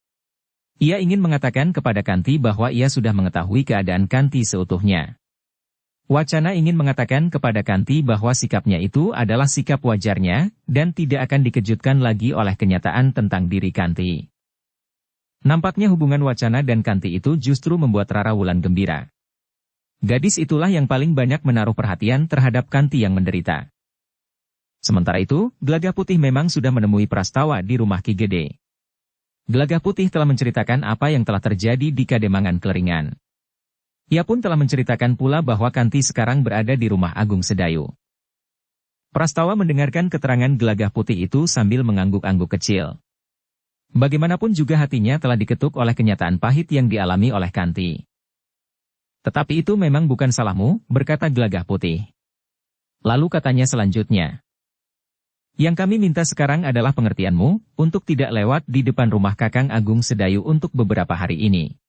Ia ingin mengatakan kepada Kanti bahwa ia sudah mengetahui keadaan Kanti seutuhnya. Wacana ingin mengatakan kepada Kanti bahwa sikapnya itu adalah sikap wajarnya, dan tidak akan dikejutkan lagi oleh kenyataan tentang diri Kanti. Nampaknya hubungan Wacana dan Kanti itu justru membuat Rara Wulan gembira. Gadis itulah yang paling banyak menaruh perhatian terhadap Kanti yang menderita. Sementara itu, Gelagah Putih memang sudah menemui Prastawa di rumah Ki Gede. Gelagah Putih telah menceritakan apa yang telah terjadi di Kademangan Keleringan. Ia pun telah menceritakan pula bahwa Kanti sekarang berada di Rumah Agung Sedayu. Prastawa mendengarkan keterangan Gelagah Putih itu sambil mengangguk-angguk kecil. Bagaimanapun juga hatinya telah diketuk oleh kenyataan pahit yang dialami oleh Kanti. "Tetapi itu memang bukan salahmu," berkata Gelagah Putih. Lalu katanya selanjutnya, "Yang kami minta sekarang adalah pengertianmu, untuk tidak lewat di depan rumah Kakang Agung Sedayu untuk beberapa hari ini."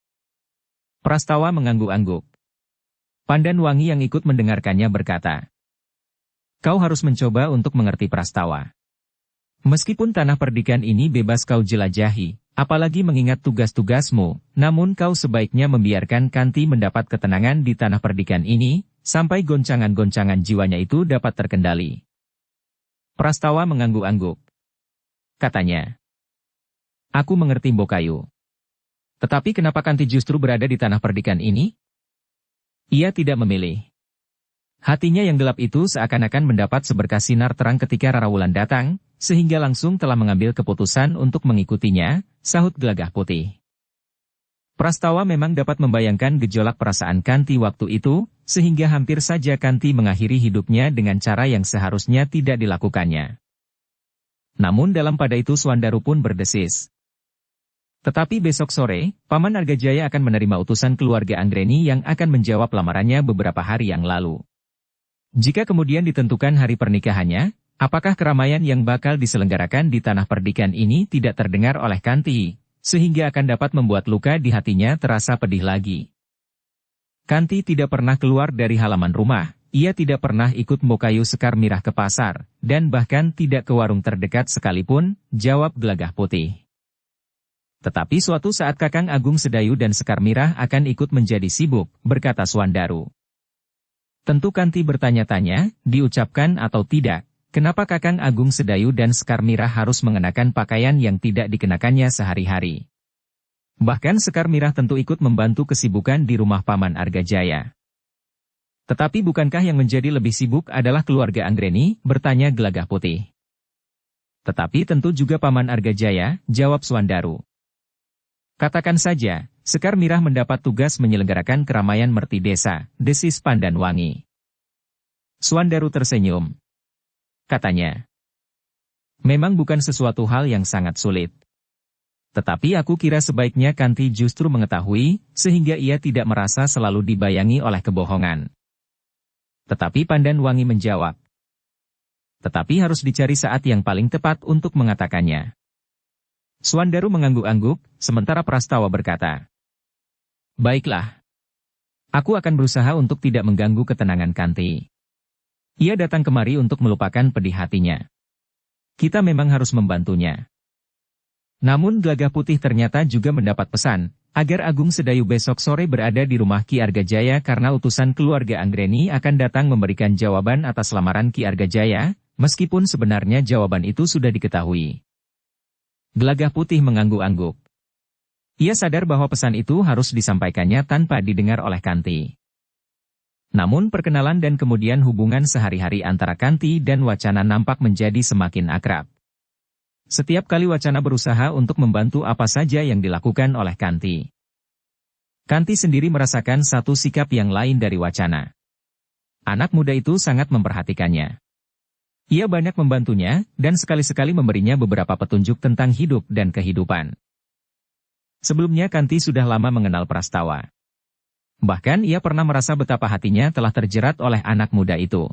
Prastawa mengangguk-angguk. Pandan Wangi yang ikut mendengarkannya berkata, "Kau harus mencoba untuk mengerti Prastawa. Meskipun tanah perdikan ini bebas kau jelajahi, Apalagi mengingat tugas-tugasmu, namun kau sebaiknya membiarkan Kanti mendapat ketenangan di tanah perdikan ini, sampai goncangan-goncangan jiwanya itu dapat terkendali. Prastawa mengangguk-angguk. Katanya, aku mengerti Mbokayu. Tetapi kenapa Kanti justru berada di tanah perdikan ini? Ia tidak memilih. Hatinya yang gelap itu seakan-akan mendapat seberkas sinar terang ketika Rarawulan datang, sehingga langsung telah mengambil keputusan untuk mengikutinya, sahut Gelagah Putih. Prastawa memang dapat membayangkan gejolak perasaan Kanti waktu itu, sehingga hampir saja Kanti mengakhiri hidupnya dengan cara yang seharusnya tidak dilakukannya. Namun dalam pada itu Swandaru pun berdesis. Tetapi besok sore, Paman Argajaya akan menerima utusan keluarga Anggreni yang akan menjawab lamarannya beberapa hari yang lalu. Jika kemudian ditentukan hari pernikahannya, apakah keramaian yang bakal diselenggarakan di tanah perdikan ini tidak terdengar oleh Kanti, sehingga akan dapat membuat luka di hatinya terasa pedih lagi. Kanti tidak pernah keluar dari halaman rumah, ia tidak pernah ikut Mbokayu Sekar Mirah ke pasar, dan bahkan tidak ke warung terdekat sekalipun, jawab Gelagah Putih. Tetapi suatu saat Kakang Agung Sedayu dan Sekar Mirah akan ikut menjadi sibuk, berkata Swandaru. Tentu Kanti bertanya-tanya, diucapkan atau tidak, kenapa Kakang Agung Sedayu dan Sekar Mirah harus mengenakan pakaian yang tidak dikenakannya sehari-hari. Bahkan Sekar Mirah tentu ikut membantu kesibukan di rumah Paman Argajaya. Tetapi bukankah yang menjadi lebih sibuk adalah keluarga Anggreni, bertanya Gelagah Putih. Tetapi tentu juga Paman Argajaya, jawab Swandaru. Katakan saja, Sekar Mirah mendapat tugas menyelenggarakan keramaian merti desa, desis Pandanwangi. Swandaru tersenyum. Katanya, memang bukan sesuatu hal yang sangat sulit. Tetapi aku kira sebaiknya Kanti justru mengetahui, sehingga ia tidak merasa selalu dibayangi oleh kebohongan. Tetapi Pandanwangi menjawab. Tetapi harus dicari saat yang paling tepat untuk mengatakannya. Swandaru mengangguk-angguk, sementara Prastawa berkata, baiklah. Aku akan berusaha untuk tidak mengganggu ketenangan Kanti. Ia datang kemari untuk melupakan pedih hatinya. Kita memang harus membantunya. Namun Gelagah Putih ternyata juga mendapat pesan, agar Agung Sedayu besok sore berada di rumah Ki Argajaya karena utusan keluarga Anggreni akan datang memberikan jawaban atas lamaran Ki Argajaya, meskipun sebenarnya jawaban itu sudah diketahui. Gelagah Putih mengangguk-angguk. Ia sadar bahwa pesan itu harus disampaikannya tanpa didengar oleh Kanti. Namun perkenalan dan kemudian hubungan sehari-hari antara Kanti dan Wacana nampak menjadi semakin akrab. Setiap kali Wacana berusaha untuk membantu apa saja yang dilakukan oleh Kanti. Kanti sendiri merasakan satu sikap yang lain dari Wacana. Anak muda itu sangat memperhatikannya. Ia banyak membantunya, dan sekali-sekali memberinya beberapa petunjuk tentang hidup dan kehidupan. Sebelumnya Kanti sudah lama mengenal Prastawa. Bahkan ia pernah merasa betapa hatinya telah terjerat oleh anak muda itu.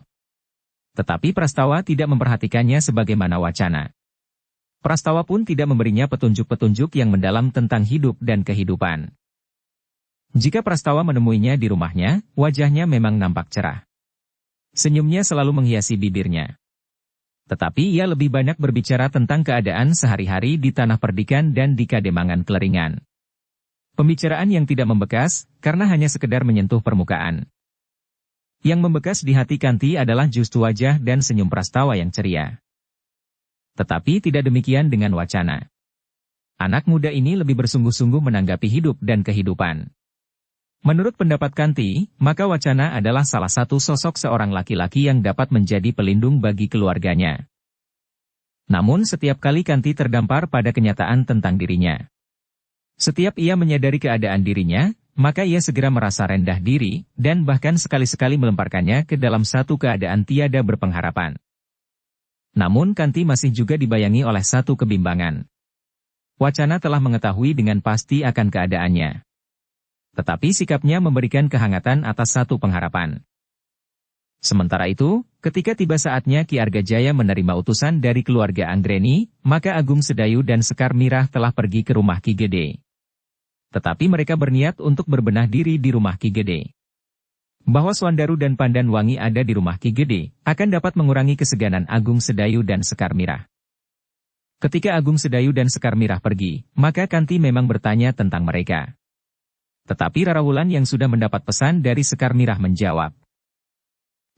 Tetapi Prastawa tidak memperhatikannya sebagaimana Wacana. Prastawa pun tidak memberinya petunjuk-petunjuk yang mendalam tentang hidup dan kehidupan. Jika Prastawa menemuinya di rumahnya, wajahnya memang nampak cerah. Senyumnya selalu menghiasi bibirnya. Tetapi ia lebih banyak berbicara tentang keadaan sehari-hari di tanah perdikan dan di Kademangan Keleringan. Pembicaraan yang tidak membekas, karena hanya sekedar menyentuh permukaan. Yang membekas di hati Kanti adalah justru wajah dan senyum Prastawa yang ceria. Tetapi tidak demikian dengan Wacana. Anak muda ini lebih bersungguh-sungguh menanggapi hidup dan kehidupan. Menurut pendapat Kanti, maka Wacana adalah salah satu sosok seorang laki-laki yang dapat menjadi pelindung bagi keluarganya. Namun setiap kali Kanti terdampar pada kenyataan tentang dirinya. Setiap ia menyadari keadaan dirinya, maka ia segera merasa rendah diri, dan bahkan sekali-sekali melemparkannya ke dalam satu keadaan tiada berpengharapan. Namun Kanti masih juga dibayangi oleh satu kebimbangan. Wacana telah mengetahui dengan pasti akan keadaannya. Tetapi sikapnya memberikan kehangatan atas satu pengharapan. Sementara itu, ketika tiba saatnya Ki Argajaya menerima utusan dari keluarga Anggreni, maka Agung Sedayu dan Sekar Mirah telah pergi ke rumah Ki Gede. Tetapi mereka berniat untuk berbenah diri di rumah Ki Gede. Bahwa Swandaru dan Pandanwangi ada di rumah Ki Gede, akan dapat mengurangi keseganan Agung Sedayu dan Sekar Mirah. Ketika Agung Sedayu dan Sekar Mirah pergi, maka Kanti memang bertanya tentang mereka. Tetapi Rara Wulan yang sudah mendapat pesan dari Sekar Mirah menjawab.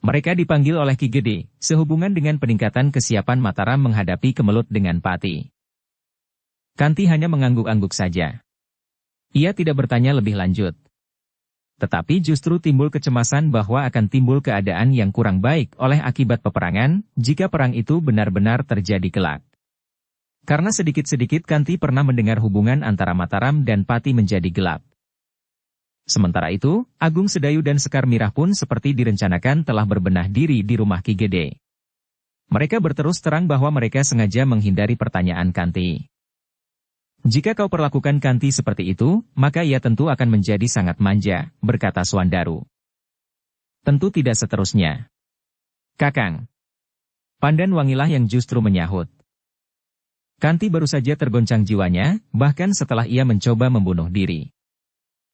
Mereka dipanggil oleh Ki Gede, sehubungan dengan peningkatan kesiapan Mataram menghadapi Kemelut dengan Pati. Kanti hanya mengangguk-angguk saja. Ia tidak bertanya lebih lanjut. Tetapi justru timbul kecemasan bahwa akan timbul keadaan yang kurang baik oleh akibat peperangan, jika perang itu benar-benar terjadi kelak. Karena sedikit-sedikit Kanti pernah mendengar hubungan antara Mataram dan Pati menjadi gelap. Sementara itu, Agung Sedayu dan Sekar Mirah pun seperti direncanakan telah berbenah diri di rumah Ki Gede. Mereka berterus terang bahwa mereka sengaja menghindari pertanyaan Kanti. Jika kau perlakukan Kanti seperti itu, maka ia tentu akan menjadi sangat manja, berkata Suandaru. Tentu tidak seterusnya. Kakang. Pandan Wangilah yang justru menyahut. Kanti baru saja tergoncang jiwanya, bahkan setelah ia mencoba membunuh diri.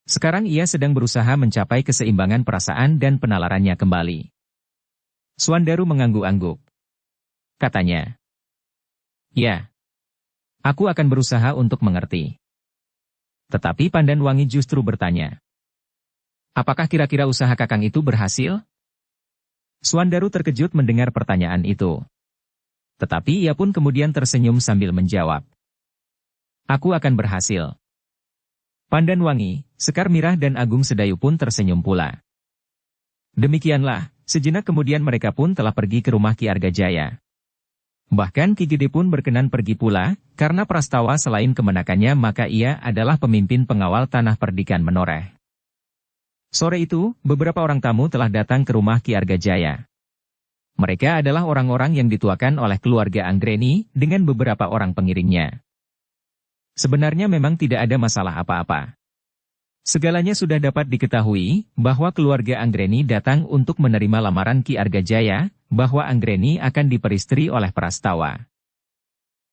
Sekarang ia sedang berusaha mencapai keseimbangan perasaan dan penalarannya kembali. Suandaru mengangguk-angguk. Katanya. Ya. Aku akan berusaha untuk mengerti. Tetapi Pandan Wangi justru bertanya. Apakah kira-kira usaha kakang itu berhasil? Suandaru terkejut mendengar pertanyaan itu. Tetapi ia pun kemudian tersenyum sambil menjawab. Aku akan berhasil. Pandan Wangi, Sekar Mirah dan Agung Sedayu pun tersenyum pula. Demikianlah, sejenak kemudian mereka pun telah pergi ke rumah Ki Argajaya. Bahkan Ki Gede pun berkenan pergi pula, karena Prastawa selain kemenakannya maka ia adalah pemimpin pengawal tanah perdikan Menoreh. Sore itu, beberapa orang tamu telah datang ke rumah Ki Argajaya. Mereka adalah orang-orang yang dituakan oleh keluarga Anggreni dengan beberapa orang pengiringnya. Sebenarnya memang tidak ada masalah apa-apa. Segalanya sudah dapat diketahui, bahwa keluarga Anggreni datang untuk menerima lamaran Ki Argajaya, bahwa Anggreni akan diperistri oleh Prastawa.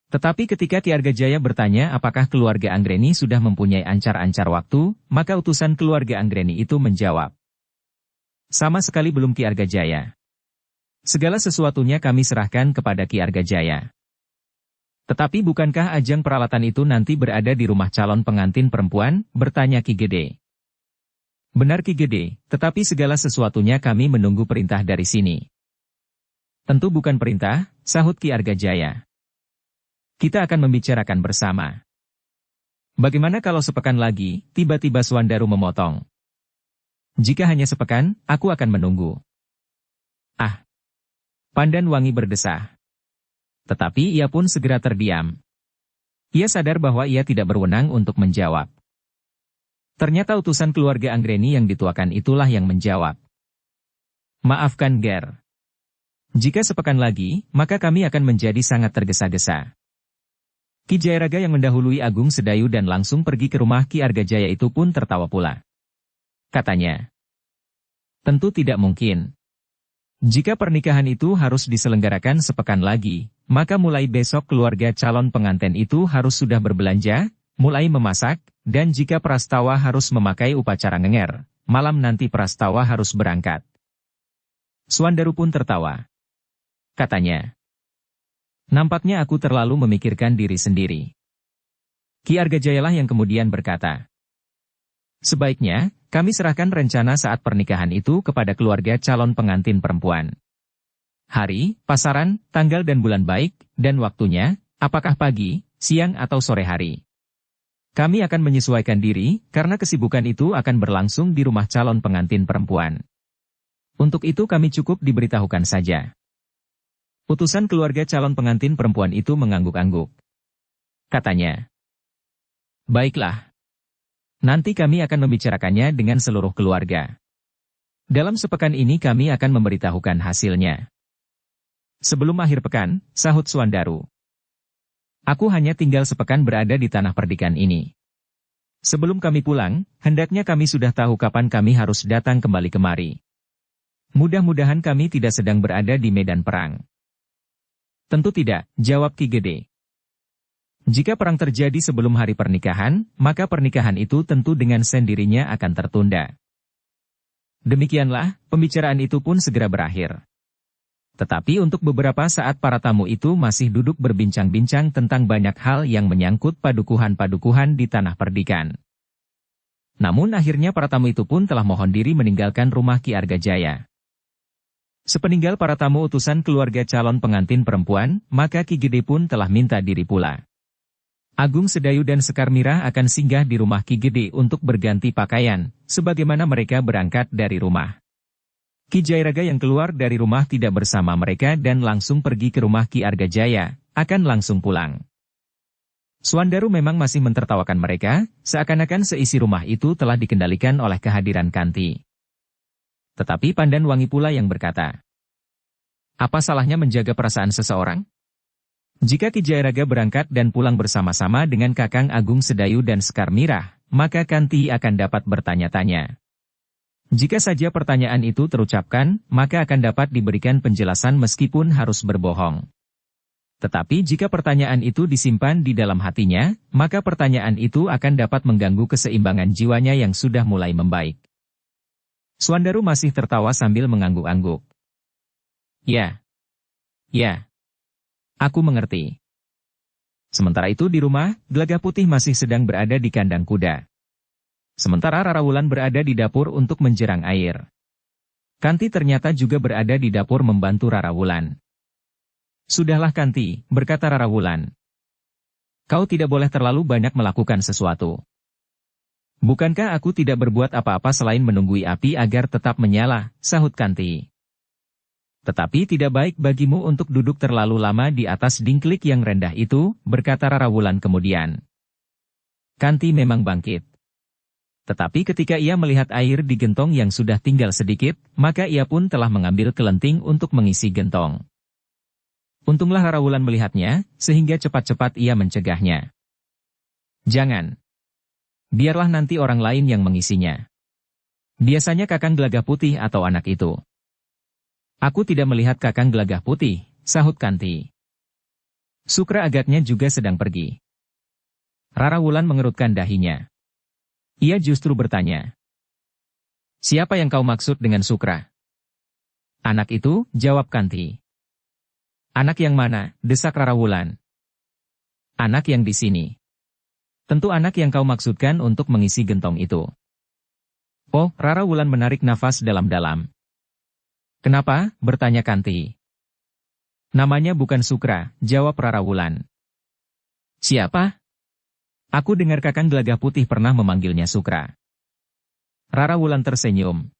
Tetapi ketika Ki Argajaya bertanya apakah keluarga Anggreni sudah mempunyai ancar-ancar waktu, maka utusan keluarga Anggreni itu menjawab. Sama sekali belum Ki Argajaya. Segala sesuatunya kami serahkan kepada Ki Argajaya. Tetapi bukankah ajang peralatan itu nanti berada di rumah calon pengantin perempuan? Bertanya Ki Gede. Benar Ki Gede, tetapi segala sesuatunya kami menunggu perintah dari sini. Tentu bukan perintah, sahut Ki Argajaya. Kita akan membicarakan bersama. Bagaimana kalau sepekan lagi, tiba-tiba Suandaru memotong. Jika hanya sepekan, aku akan menunggu. Ah! Pandan Wangi berdesah. Tetapi ia pun segera terdiam. Ia sadar bahwa ia tidak berwenang untuk menjawab. Ternyata utusan keluarga Anggreni yang dituakan itulah yang menjawab. Maafkan Ger. Jika sepekan lagi, maka kami akan menjadi sangat tergesa-gesa. Ki Jayaraga yang mendahului Agung Sedayu dan langsung pergi ke rumah Ki Argajaya itu pun tertawa pula. Katanya. Tentu tidak mungkin. Jika pernikahan itu harus diselenggarakan sepekan lagi, maka mulai besok keluarga calon pengantin itu harus sudah berbelanja, mulai memasak, dan jika Prastawa harus memakai upacara ngenger, malam nanti Prastawa harus berangkat. Suandaru pun tertawa. Katanya. Nampaknya aku terlalu memikirkan diri sendiri. Ki Argajayalah yang kemudian berkata. Sebaiknya, kami serahkan rencana saat pernikahan itu kepada keluarga calon pengantin perempuan. Hari, pasaran, tanggal dan bulan baik, dan waktunya, apakah pagi, siang atau sore hari. Kami akan menyesuaikan diri, karena kesibukan itu akan berlangsung di rumah calon pengantin perempuan. Untuk itu kami cukup diberitahukan saja. Utusan keluarga calon pengantin perempuan itu mengangguk-angguk. Katanya. Baiklah. Nanti kami akan membicarakannya dengan seluruh keluarga. Dalam sepekan ini kami akan memberitahukan hasilnya. Sebelum akhir pekan, sahut Suandaru. Aku hanya tinggal sepekan berada di tanah perdikan ini. Sebelum kami pulang, hendaknya kami sudah tahu kapan kami harus datang kembali kemari. Mudah-mudahan kami tidak sedang berada di medan perang. Tentu tidak, jawab Ki Gede. Jika perang terjadi sebelum hari pernikahan, maka pernikahan itu tentu dengan sendirinya akan tertunda. Demikianlah, pembicaraan itu pun segera berakhir. Tetapi untuk beberapa saat para tamu itu masih duduk berbincang-bincang tentang banyak hal yang menyangkut padukuhan-padukuhan di Tanah Perdikan. Namun akhirnya para tamu itu pun telah mohon diri meninggalkan rumah Ki Argajaya. Sepeninggal para tamu utusan keluarga calon pengantin perempuan, maka Ki Gede pun telah minta diri pula. Agung Sedayu dan Sekar Mirah akan singgah di rumah Ki Gede untuk berganti pakaian, sebagaimana mereka berangkat dari rumah. Ki Jairaga yang keluar dari rumah tidak bersama mereka dan langsung pergi ke rumah Ki Argajaya, akan langsung pulang. Suandaru memang masih mentertawakan mereka, seakan-akan seisi rumah itu telah dikendalikan oleh kehadiran Kanti. Tetapi Pandan Wangi pula yang berkata, "Apa salahnya menjaga perasaan seseorang? Jika Ki Jairaga berangkat dan pulang bersama-sama dengan Kakang Agung Sedayu dan Sekar Mirah, maka Kanti akan dapat bertanya-tanya. Jika saja pertanyaan itu terucapkan, maka akan dapat diberikan penjelasan meskipun harus berbohong. Tetapi jika pertanyaan itu disimpan di dalam hatinya, maka pertanyaan itu akan dapat mengganggu keseimbangan jiwanya yang sudah mulai membaik." Suandaru masih tertawa sambil mengangguk-angguk. Ya, aku mengerti." Sementara itu di rumah, Gelagah Putih masih sedang berada di kandang kuda. Sementara Rara Wulan berada di dapur untuk menjerang air. Kanti ternyata juga berada di dapur membantu Rara Wulan. "Sudahlah Kanti," berkata Rara Wulan. "Kau tidak boleh terlalu banyak melakukan sesuatu. Bukankah aku tidak berbuat apa-apa selain menunggui api agar tetap menyala," sahut Kanti. "Tetapi tidak baik bagimu untuk duduk terlalu lama di atas dingklik yang rendah itu," berkata Rara Wulan kemudian. Kanti memang bangkit. Tetapi ketika ia melihat air di gentong yang sudah tinggal sedikit, maka ia pun telah mengambil kelenting untuk mengisi gentong. Untunglah Rara Wulan melihatnya, sehingga cepat-cepat ia mencegahnya. "Jangan. Biarlah nanti orang lain yang mengisinya. Biasanya Kakang Gelagah Putih atau anak itu." "Aku tidak melihat Kakang Gelagah Putih," sahut Kanti. "Sukra agaknya juga sedang pergi." Rara Wulan mengerutkan dahinya. Ia justru bertanya, "Siapa yang kau maksud dengan Sukra?" "Anak itu," jawab Kanti. "Anak yang mana?" desak Rara Wulan. "Anak yang di sini. Tentu anak yang kau maksudkan untuk mengisi gentong itu." "Oh," Rara Wulan menarik nafas dalam-dalam. "Kenapa?" bertanya Kanti. "Namanya bukan Sukra," jawab Rara Wulan. "Siapa?" "Aku dengar Kakang Gelagah Putih pernah memanggilnya Sukra." Rara Wulan tersenyum.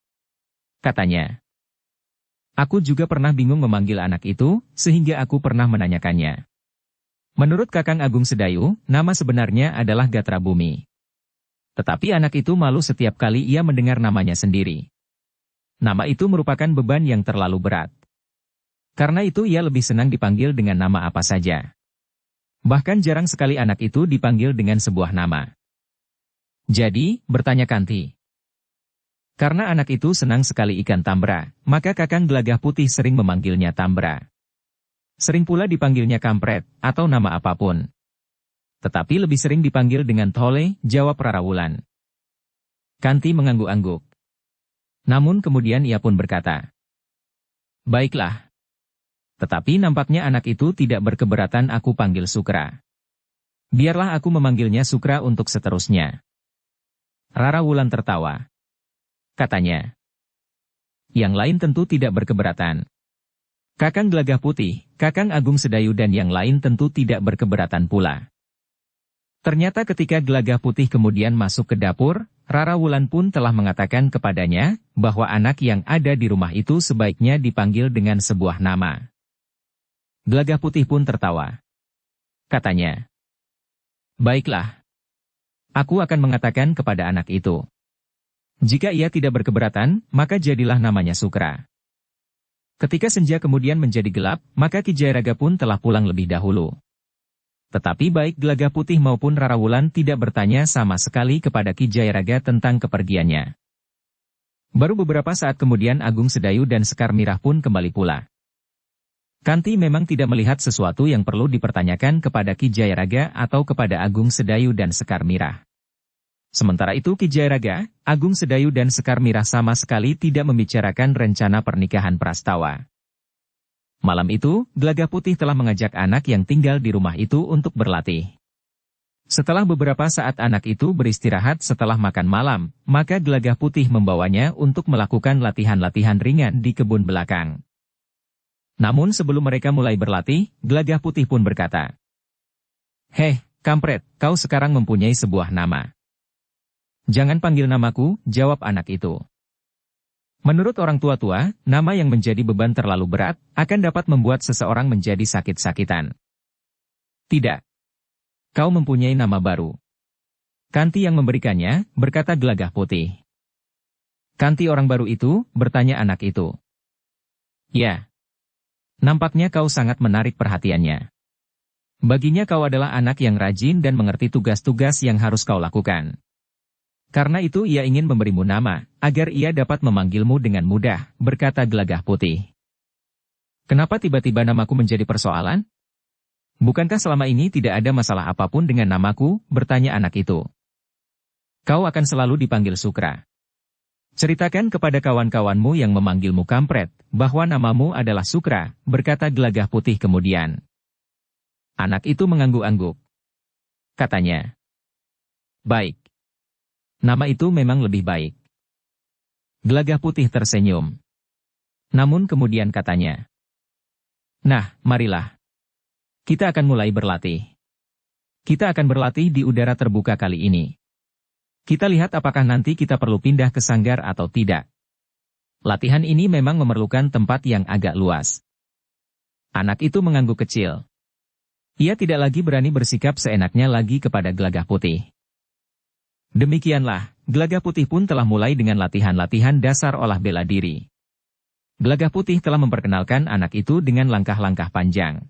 Katanya, "Aku juga pernah bingung memanggil anak itu, sehingga aku pernah menanyakannya. Menurut Kakang Agung Sedayu, nama sebenarnya adalah Gatra Bumi. Tetapi anak itu malu setiap kali ia mendengar namanya sendiri. Nama itu merupakan beban yang terlalu berat. Karena itu ia lebih senang dipanggil dengan nama apa saja. Bahkan jarang sekali anak itu dipanggil dengan sebuah nama." "Jadi," bertanya Kanti. "Karena anak itu senang sekali ikan tambra, maka Kakang Gelagah Putih sering memanggilnya Tambra. Sering pula dipanggilnya Kampret, atau nama apapun. Tetapi lebih sering dipanggil dengan Tole," jawab Rara Wulan. Kanti mengangguk-angguk. Namun kemudian ia pun berkata, "Baiklah. Tetapi nampaknya anak itu tidak berkeberatan aku panggil Sukra. Biarlah aku memanggilnya Sukra untuk seterusnya." Rara Wulan tertawa. Katanya, "Yang lain tentu tidak berkeberatan. Kakang Gelagah Putih, Kakang Agung Sedayu dan yang lain tentu tidak berkeberatan pula." Ternyata ketika Gelagah Putih kemudian masuk ke dapur, Rara Wulan pun telah mengatakan kepadanya, bahwa anak yang ada di rumah itu sebaiknya dipanggil dengan sebuah nama. Gelagah Putih pun tertawa. Katanya, "Baiklah. Aku akan mengatakan kepada anak itu. Jika ia tidak berkeberatan, maka jadilah namanya Sukra." Ketika senja kemudian menjadi gelap, maka Ki Jairaga pun telah pulang lebih dahulu. Tetapi baik Gelagah Putih maupun Rara Wulan tidak bertanya sama sekali kepada Ki Jairaga tentang kepergiannya. Baru beberapa saat kemudian Agung Sedayu dan Sekar Mirah pun kembali pula. Kanti memang tidak melihat sesuatu yang perlu dipertanyakan kepada Ki Jairaga atau kepada Agung Sedayu dan Sekar Mirah. Sementara itu Ki Jairaga, Agung Sedayu dan Sekar Mirah sama sekali tidak membicarakan rencana pernikahan Prastawa. Malam itu, Gelagah Putih telah mengajak anak yang tinggal di rumah itu untuk berlatih. Setelah beberapa saat anak itu beristirahat setelah makan malam, maka Gelagah Putih membawanya untuk melakukan latihan-latihan ringan di kebun belakang. Namun sebelum mereka mulai berlatih, Gelagah Putih pun berkata, "Heh, kampret, kau sekarang mempunyai sebuah nama." "Jangan panggil namaku," jawab anak itu. Menurut orang tua-tua, nama yang menjadi beban terlalu berat, akan dapat membuat seseorang menjadi sakit-sakitan. "Tidak. Kau mempunyai nama baru." "Kanti yang memberikannya," berkata Gelagah Putih. "Kanti orang baru itu?" bertanya anak itu. "Ya. Nampaknya kau sangat menarik perhatiannya. Baginya kau adalah anak yang rajin dan mengerti tugas-tugas yang harus kau lakukan. Karena itu ia ingin memberimu nama, agar ia dapat memanggilmu dengan mudah," berkata Gelagah Putih. "Kenapa tiba-tiba namaku menjadi persoalan? Bukankah selama ini tidak ada masalah apapun dengan namaku?" bertanya anak itu. "Kau akan selalu dipanggil Sukra. Ceritakan kepada kawan-kawanmu yang memanggilmu kampret, bahwa namamu adalah Sukra," berkata Gelagah Putih kemudian. Anak itu mengangguk-angguk. Katanya, "Baik. Nama itu memang lebih baik." Gelagah Putih tersenyum. Namun kemudian katanya, "Nah, marilah. Kita akan mulai berlatih. Kita akan berlatih di udara terbuka kali ini. Kita lihat apakah nanti kita perlu pindah ke sanggar atau tidak. Latihan ini memang memerlukan tempat yang agak luas." Anak itu mengangguk kecil. Ia tidak lagi berani bersikap seenaknya lagi kepada Gelagah Putih. Demikianlah, Gelagah Putih pun telah mulai dengan latihan-latihan dasar olah bela diri. Gelagah Putih telah memperkenalkan anak itu dengan langkah-langkah panjang.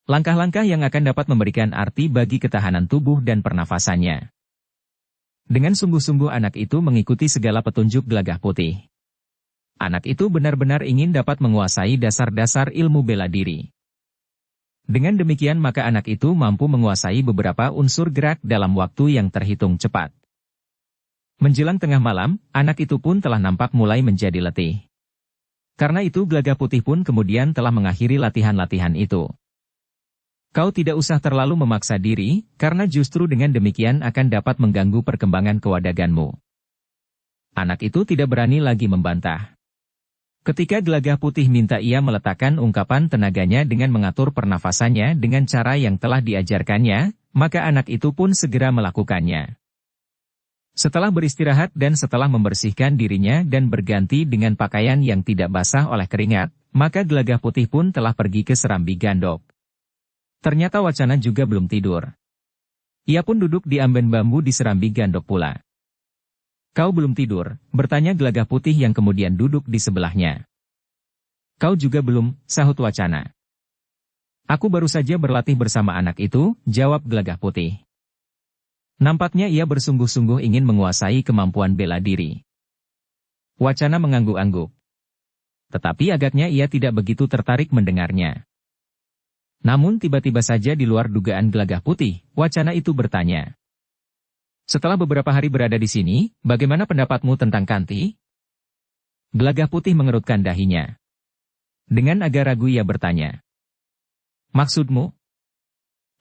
Langkah-langkah yang akan dapat memberikan arti bagi ketahanan tubuh dan pernafasannya. Dengan sungguh-sungguh anak itu mengikuti segala petunjuk Gelagah Putih. Anak itu benar-benar ingin dapat menguasai dasar-dasar ilmu bela diri. Dengan demikian maka anak itu mampu menguasai beberapa unsur gerak dalam waktu yang terhitung cepat. Menjelang tengah malam, anak itu pun telah nampak mulai menjadi letih. Karena itu Gelagah Putih pun kemudian telah mengakhiri latihan-latihan itu. "Kau tidak usah terlalu memaksa diri, karena justru dengan demikian akan dapat mengganggu perkembangan kewadaganmu." Anak itu tidak berani lagi membantah. Ketika Gelagah Putih minta ia meletakkan ungkapan tenaganya dengan mengatur pernafasannya dengan cara yang telah diajarkannya, maka anak itu pun segera melakukannya. Setelah beristirahat dan setelah membersihkan dirinya dan berganti dengan pakaian yang tidak basah oleh keringat, maka Gelagah Putih pun telah pergi ke serambi Gandok. Ternyata Wacana juga belum tidur. Ia pun duduk di amben bambu di serambi Gandok pula. "Kau belum tidur?" bertanya Gelagah Putih yang kemudian duduk di sebelahnya. "Kau juga belum," sahut Wacana. "Aku baru saja berlatih bersama anak itu," jawab Gelagah Putih. Nampaknya ia bersungguh-sungguh ingin menguasai kemampuan bela diri. Wacana mengangguk-angguk. Tetapi agaknya ia tidak begitu tertarik mendengarnya. Namun tiba-tiba saja di luar dugaan Gelagah Putih, Wacana itu bertanya, "Setelah beberapa hari berada di sini, bagaimana pendapatmu tentang Kanti?" Gelagah Putih mengerutkan dahinya. Dengan agak ragu ia bertanya, "Maksudmu?"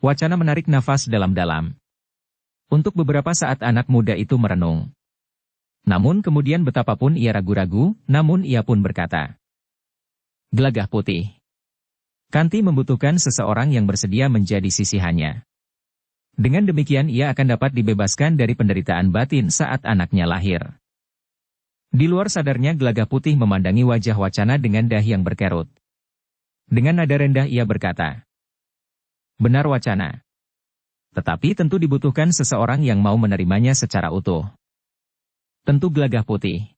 Wacana menarik nafas dalam-dalam. Untuk beberapa saat anak muda itu merenung. Namun kemudian betapapun ia ragu-ragu, namun ia pun berkata, "Gelagah Putih. Kanti membutuhkan seseorang yang bersedia menjadi sisihannya. Dengan demikian ia akan dapat dibebaskan dari penderitaan batin saat anaknya lahir." Di luar sadarnya Gelagah Putih memandangi wajah Wacana dengan dahi yang berkerut. Dengan nada rendah ia berkata, "Benar Wacana. Tetapi tentu dibutuhkan seseorang yang mau menerimanya secara utuh." "Tentu Gelagah Putih.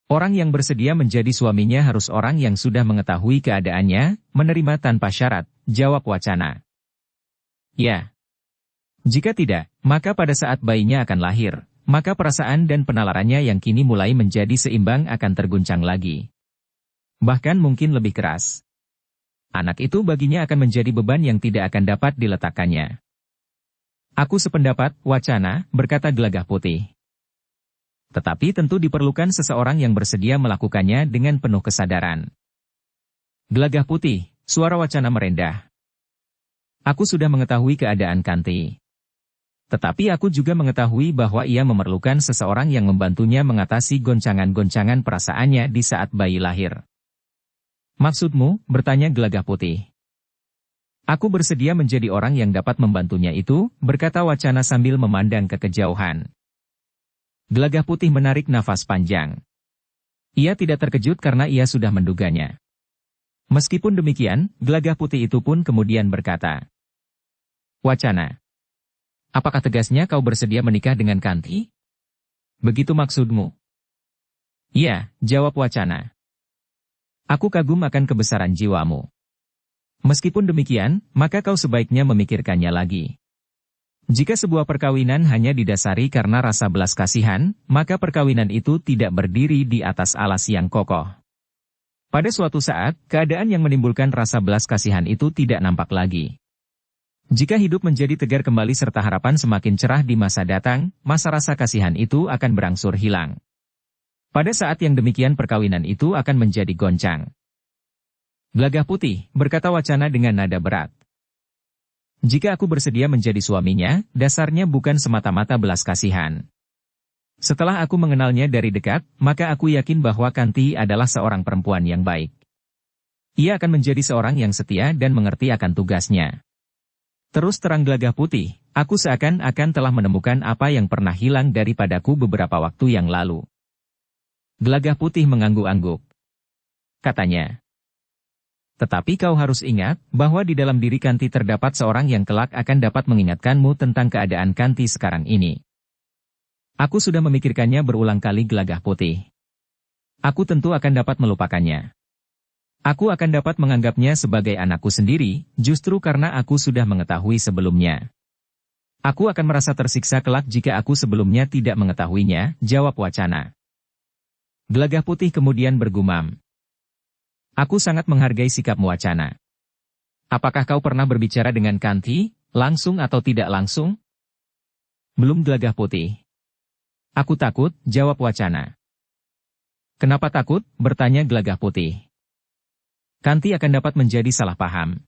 Orang yang bersedia menjadi suaminya harus orang yang sudah mengetahui keadaannya, menerima tanpa syarat," jawab Wacana. "Ya. Jika tidak, maka pada saat bayinya akan lahir, maka perasaan dan penalarannya yang kini mulai menjadi seimbang akan terguncang lagi. Bahkan mungkin lebih keras. Anak itu baginya akan menjadi beban yang tidak akan dapat diletakkannya." "Aku sependapat, Wacana," berkata Gelagah Putih. "Tetapi tentu diperlukan seseorang yang bersedia melakukannya dengan penuh kesadaran." Gelagah putih, suara Wacana merendah. Aku sudah mengetahui keadaan Kanti. Tetapi aku juga mengetahui bahwa ia memerlukan seseorang yang membantunya mengatasi goncangan-goncangan perasaannya di saat bayi lahir. Maksudmu, bertanya Gelagah putih. Aku bersedia menjadi orang yang dapat membantunya itu, berkata Wacana sambil memandang ke kejauhan. Gelagah putih menarik nafas panjang. Ia tidak terkejut karena ia sudah menduganya. Meskipun demikian, Gelagah putih itu pun kemudian berkata, Wacana, apakah tegasnya kau bersedia menikah dengan Kanti? Begitu maksudmu? Iya, jawab Wacana. Aku kagum akan kebesaran jiwamu. Meskipun demikian, maka kau sebaiknya memikirkannya lagi. Jika sebuah perkawinan hanya didasari karena rasa belas kasihan, maka perkawinan itu tidak berdiri di atas alas yang kokoh. Pada suatu saat, keadaan yang menimbulkan rasa belas kasihan itu tidak nampak lagi. Jika hidup menjadi tegar kembali serta harapan semakin cerah di masa datang, masa rasa kasihan itu akan berangsur hilang. Pada saat yang demikian perkawinan itu akan menjadi goncang. Gelagah putih, berkata Wacana dengan nada berat. Jika aku bersedia menjadi suaminya, dasarnya bukan semata-mata belas kasihan. Setelah aku mengenalnya dari dekat, maka aku yakin bahwa Kanti adalah seorang perempuan yang baik. Ia akan menjadi seorang yang setia dan mengerti akan tugasnya. Terus terang Gelagah putih, aku seakan-akan telah menemukan apa yang pernah hilang daripadaku beberapa waktu yang lalu. Gelagah putih mengangguk-angguk. Katanya, tetapi kau harus ingat, bahwa di dalam diri Kanti terdapat seorang yang kelak akan dapat mengingatkanmu tentang keadaan Kanti sekarang ini. Aku sudah memikirkannya berulang kali Gelagah putih. Aku tentu akan dapat melupakannya. Aku akan dapat menganggapnya sebagai anakku sendiri, justru karena aku sudah mengetahui sebelumnya. Aku akan merasa tersiksa kelak jika aku sebelumnya tidak mengetahuinya, jawab Wacana. Gelagah putih kemudian bergumam. Aku sangat menghargai sikapmu Wacana. Apakah kau pernah berbicara dengan Kanti, langsung atau tidak langsung? Belum Gelagah putih. Aku takut, jawab Wacana. Kenapa takut, bertanya Gelagah putih. Kanti akan dapat menjadi salah paham.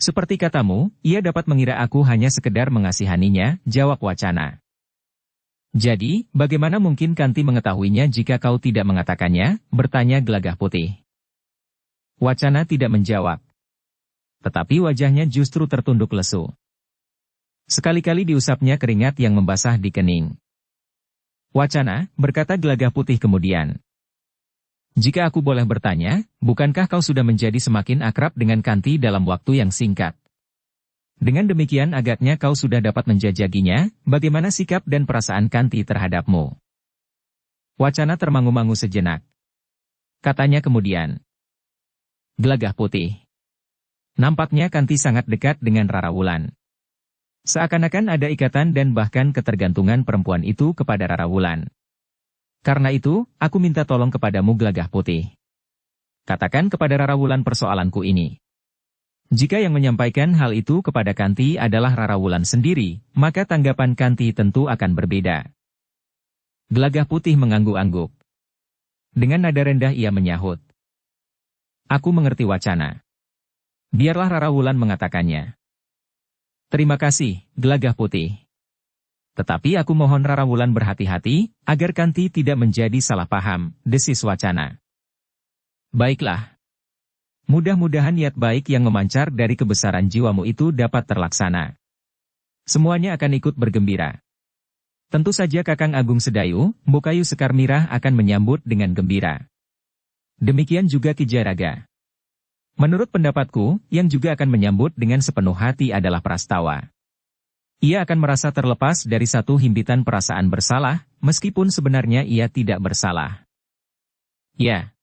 Seperti katamu, ia dapat mengira aku hanya sekedar mengasihaninya, jawab Wacana. Jadi, bagaimana mungkin Kanti mengetahuinya jika kau tidak mengatakannya, bertanya Gelagah putih. Wacana tidak menjawab. Tetapi wajahnya justru tertunduk lesu. Sekali-kali diusapnya keringat yang membasah di kening. Wacana, berkata Gelagah putih kemudian. Jika aku boleh bertanya, bukankah kau sudah menjadi semakin akrab dengan Kanti dalam waktu yang singkat? Dengan demikian agaknya kau sudah dapat menjajaginya, bagaimana sikap dan perasaan Kanti terhadapmu. Wacana termangu-mangu sejenak. Katanya kemudian. Gelagah putih. Nampaknya Kanti sangat dekat dengan Rara Wulan. Seakan-akan ada ikatan dan bahkan ketergantungan perempuan itu kepada Rara Wulan. Karena itu, aku minta tolong kepadamu Gelagah putih. Katakan kepada Rara Wulan persoalanku ini. Jika yang menyampaikan hal itu kepada Kanti adalah Rara Wulan sendiri, maka tanggapan Kanti tentu akan berbeda. Gelagah putih mengangguk-angguk. Dengan nada rendah ia menyahut. Aku mengerti Wacana. Biarlah Rara Wulan mengatakannya. Terima kasih, Gelagah putih. Tetapi aku mohon Rara Wulan berhati-hati, agar Kanti tidak menjadi salah paham, desis Wacana. Baiklah. Mudah-mudahan niat baik yang memancar dari kebesaran jiwamu itu dapat terlaksana. Semuanya akan ikut bergembira. Tentu saja Kakang Agung Sedayu, Mbukayu Sekar Mirah akan menyambut dengan gembira. Demikian juga Ki Jayaraga. Menurut pendapatku, yang juga akan menyambut dengan sepenuh hati adalah Prastawa. Ia akan merasa terlepas dari satu himpitan perasaan bersalah, meskipun sebenarnya ia tidak bersalah. Ya.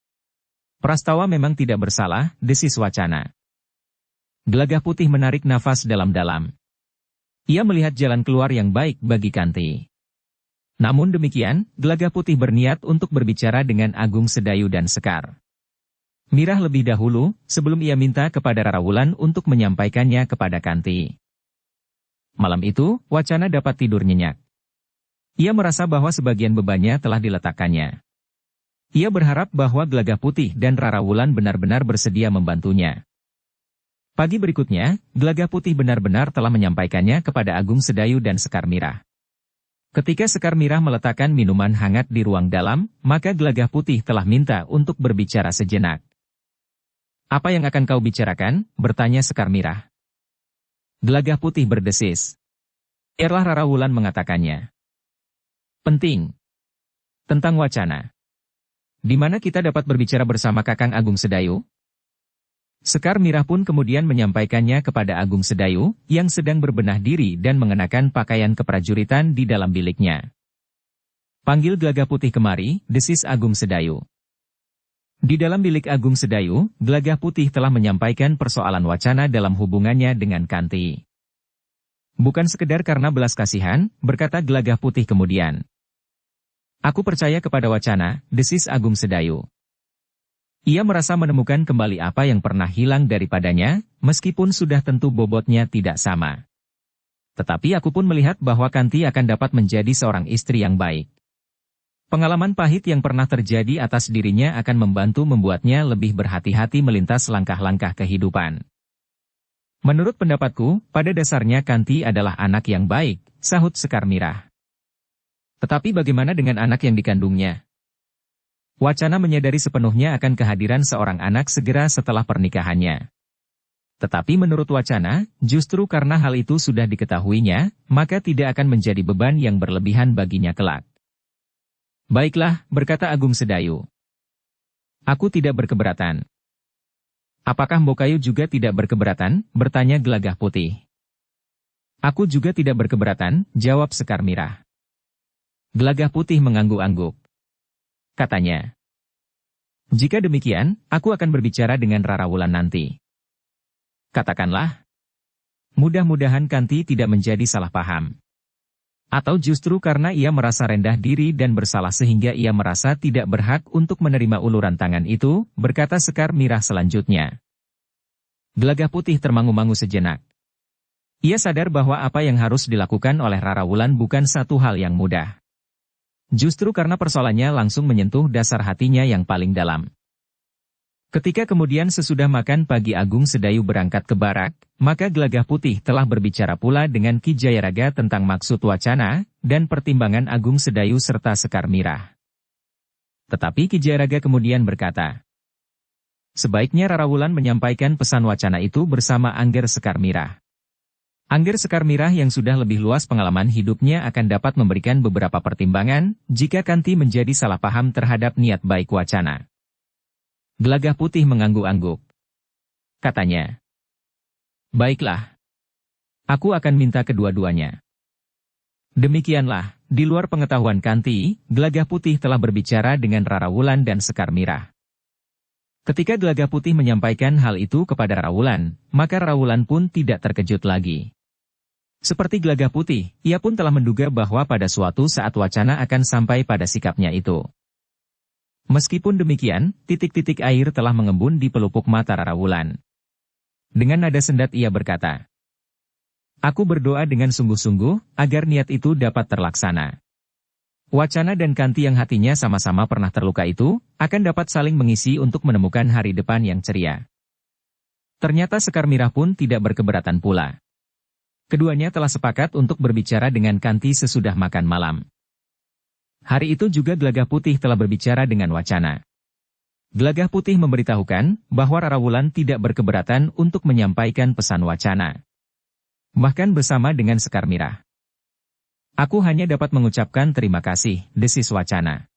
Prastawa memang tidak bersalah, desis Wacana. Gelagah putih menarik nafas dalam-dalam. Ia melihat jalan keluar yang baik bagi Kanti. Namun demikian, Gelagah putih berniat untuk berbicara dengan Agung Sedayu dan Sekar Mirah lebih dahulu, sebelum ia minta kepada Rara Wulan untuk menyampaikannya kepada Kanti. Malam itu, Wacana dapat tidur nyenyak. Ia merasa bahwa sebagian bebannya telah diletakkannya. Ia berharap bahwa Gelagah Putih dan Rara Wulan benar-benar bersedia membantunya. Pagi berikutnya, Gelagah Putih benar-benar telah menyampaikannya kepada Agung Sedayu dan Sekar Mirah. Ketika Sekar Mirah meletakkan minuman hangat di ruang dalam, maka Gelagah Putih telah minta untuk berbicara sejenak. "Apa yang akan kau bicarakan?" bertanya Sekar Mirah. Gelagah Putih berdesis. "Biarlah Rara Wulan mengatakannya." "Penting. Tentang wacana. Di mana kita dapat berbicara bersama Kakang Agung Sedayu?" Sekar Mirah pun kemudian menyampaikannya kepada Agung Sedayu, yang sedang berbenah diri dan mengenakan pakaian keprajuritan di dalam biliknya. "Panggil Gelagah Putih kemari," desis Agung Sedayu. Di dalam bilik Agung Sedayu, Gelagah Putih telah menyampaikan persoalan wacana dalam hubungannya dengan Kanti. "Bukan sekedar karena belas kasihan," berkata Gelagah Putih kemudian. "Aku percaya kepada wacana," desis Agung Sedayu. Ia merasa menemukan kembali apa yang pernah hilang daripadanya, meskipun sudah tentu bobotnya tidak sama. "Tetapi aku pun melihat bahwa Kanti akan dapat menjadi seorang istri yang baik. Pengalaman pahit yang pernah terjadi atas dirinya akan membantu membuatnya lebih berhati-hati melintas langkah-langkah kehidupan. Menurut pendapatku, pada dasarnya Kanti adalah anak yang baik," sahut Sekar Mirah. "Tetapi bagaimana dengan anak yang dikandungnya?" Wacana menyadari sepenuhnya akan kehadiran seorang anak segera setelah pernikahannya. Tetapi menurut Wacana, justru karena hal itu sudah diketahuinya, maka tidak akan menjadi beban yang berlebihan baginya kelak. "Baiklah," berkata Agung Sedayu. "Aku tidak berkeberatan." "Apakah Mbokayu juga tidak berkeberatan?" bertanya Gelagah Putih. "Aku juga tidak berkeberatan," jawab Sekar Mirah. Gelagah Putih mengangguk-angguk. Katanya, "Jika demikian, aku akan berbicara dengan Rara Wulan nanti. Katakanlah, mudah-mudahan Kanti tidak menjadi salah paham. Atau justru karena ia merasa rendah diri dan bersalah sehingga ia merasa tidak berhak untuk menerima uluran tangan itu," berkata Sekar Mirah selanjutnya. Gelagah Putih termangu-mangu sejenak. Ia sadar bahwa apa yang harus dilakukan oleh Rara Wulan bukan satu hal yang mudah. Justru karena persoalannya langsung menyentuh dasar hatinya yang paling dalam. Ketika kemudian sesudah makan pagi Agung Sedayu berangkat ke barak, maka Gelagah Putih telah berbicara pula dengan Ki Jayaraga tentang maksud wacana, dan pertimbangan Agung Sedayu serta Sekar Mirah. Tetapi Ki Jayaraga kemudian berkata, sebaiknya Rara Wulan menyampaikan pesan wacana itu bersama Angger Sekar Mirah. Angger Sekar Mirah yang sudah lebih luas pengalaman hidupnya akan dapat memberikan beberapa pertimbangan, jika Kanti menjadi salah paham terhadap niat baik wacana. Gelagah Putih mengangguk-angguk. Katanya, "Baiklah. Aku akan minta kedua-duanya." Demikianlah, di luar pengetahuan Kanti, Gelagah Putih telah berbicara dengan Rara Wulan dan Sekar Mirah. Ketika Gelagah Putih menyampaikan hal itu kepada Rara Wulan, maka Rara Wulan pun tidak terkejut lagi. Seperti Gelagah Putih, ia pun telah menduga bahwa pada suatu saat wacana akan sampai pada sikapnya itu. Meskipun demikian, titik-titik air telah mengembun di pelupuk mata Rara Wulan. Dengan nada sendat ia berkata, "Aku berdoa dengan sungguh-sungguh, agar niat itu dapat terlaksana. Wacana dan Kanti yang hatinya sama-sama pernah terluka itu, akan dapat saling mengisi untuk menemukan hari depan yang ceria." Ternyata Sekar Mirah pun tidak berkeberatan pula. Keduanya telah sepakat untuk berbicara dengan Kanti sesudah makan malam. Hari itu juga Gelagah Putih telah berbicara dengan wacana. Gelagah Putih memberitahukan bahwa Rara Wulan tidak berkeberatan untuk menyampaikan pesan wacana. Bahkan bersama dengan Sekar Mirah. "Aku hanya dapat mengucapkan terima kasih," desis wacana.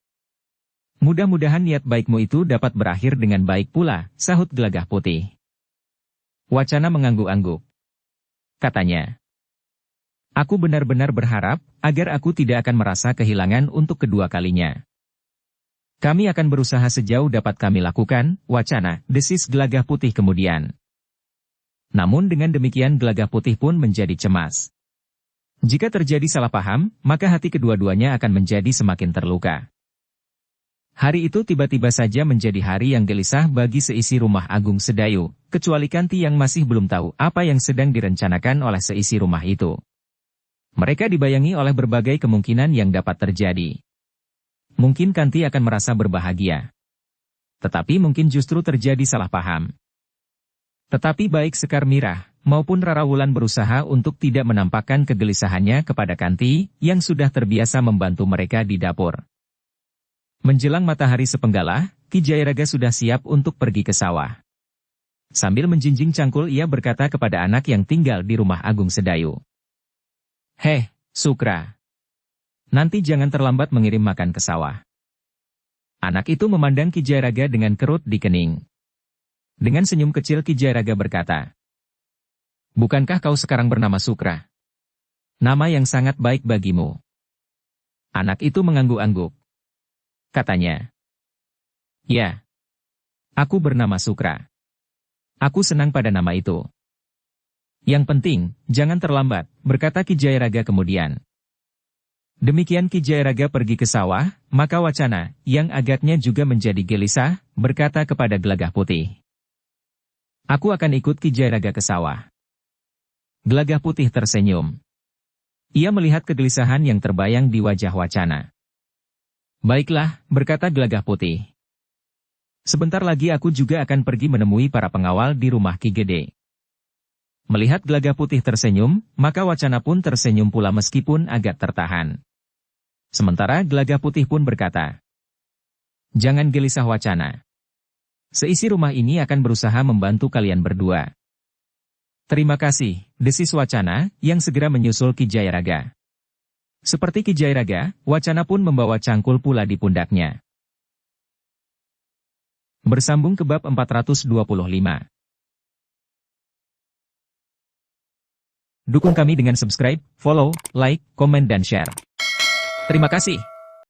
"Mudah-mudahan niat baikmu itu dapat berakhir dengan baik pula," sahut Gelagah Putih. Wacana mengangguk-angguk. Katanya, "Aku benar-benar berharap, agar aku tidak akan merasa kehilangan untuk kedua kalinya. Kami akan berusaha sejauh dapat kami lakukan," wacana, desis Gelagah Putih kemudian. Namun dengan demikian Gelagah Putih pun menjadi cemas. Jika terjadi salah paham, maka hati kedua-duanya akan menjadi semakin terluka. Hari itu tiba-tiba saja menjadi hari yang gelisah bagi seisi rumah Agung Sedayu, kecuali Kanti yang masih belum tahu apa yang sedang direncanakan oleh seisi rumah itu. Mereka dibayangi oleh berbagai kemungkinan yang dapat terjadi. mungkin Kanti akan merasa berbahagia. Tetapi mungkin justru terjadi salah paham. Tetapi baik Sekar Mirah maupun Rara Wulan berusaha untuk tidak menampakkan kegelisahannya kepada Kanti yang sudah terbiasa membantu mereka di dapur. Menjelang matahari sepenggalah, Ki Jayaraga sudah siap untuk pergi ke sawah. Sambil menjinjing cangkul ia berkata kepada anak yang tinggal di rumah Agung Sedayu. "Heh, Sukra. Nanti jangan terlambat mengirim makan ke sawah." Anak itu memandang Ki Jayaraga dengan kerut di kening. Dengan senyum kecil Ki Jayaraga berkata, "Bukankah kau sekarang bernama Sukra? Nama yang sangat baik bagimu." Anak itu mengangguk-angguk. Katanya, "Ya, aku bernama Sukra. Aku senang pada nama itu." "Yang penting, jangan terlambat," berkata Ki Jayaraga kemudian. Demikian Ki Jayaraga pergi ke sawah, maka Wacana, yang agaknya juga menjadi gelisah, berkata kepada Gelagah Putih, "Aku akan ikut Ki Jayaraga ke sawah." Gelagah Putih tersenyum. Ia melihat kegelisahan yang terbayang di wajah Wacana. "Baiklah," berkata Gelagah Putih. "Sebentar lagi aku juga akan pergi menemui para pengawal di rumah Ki Gede." Melihat Gelagah Putih tersenyum, maka Wacana pun tersenyum pula meskipun agak tertahan. Sementara Gelagah Putih pun berkata, "Jangan gelisah Wacana. Seisi rumah ini akan berusaha membantu kalian berdua." "Terima kasih," desis Wacana, yang segera menyusul Ki Jayaraga. Seperti Ki Jayaraga, Wacana pun membawa cangkul pula di pundaknya. Bersambung ke bab 425. Dukung kami dengan subscribe, follow, like, komen dan share. Terima kasih.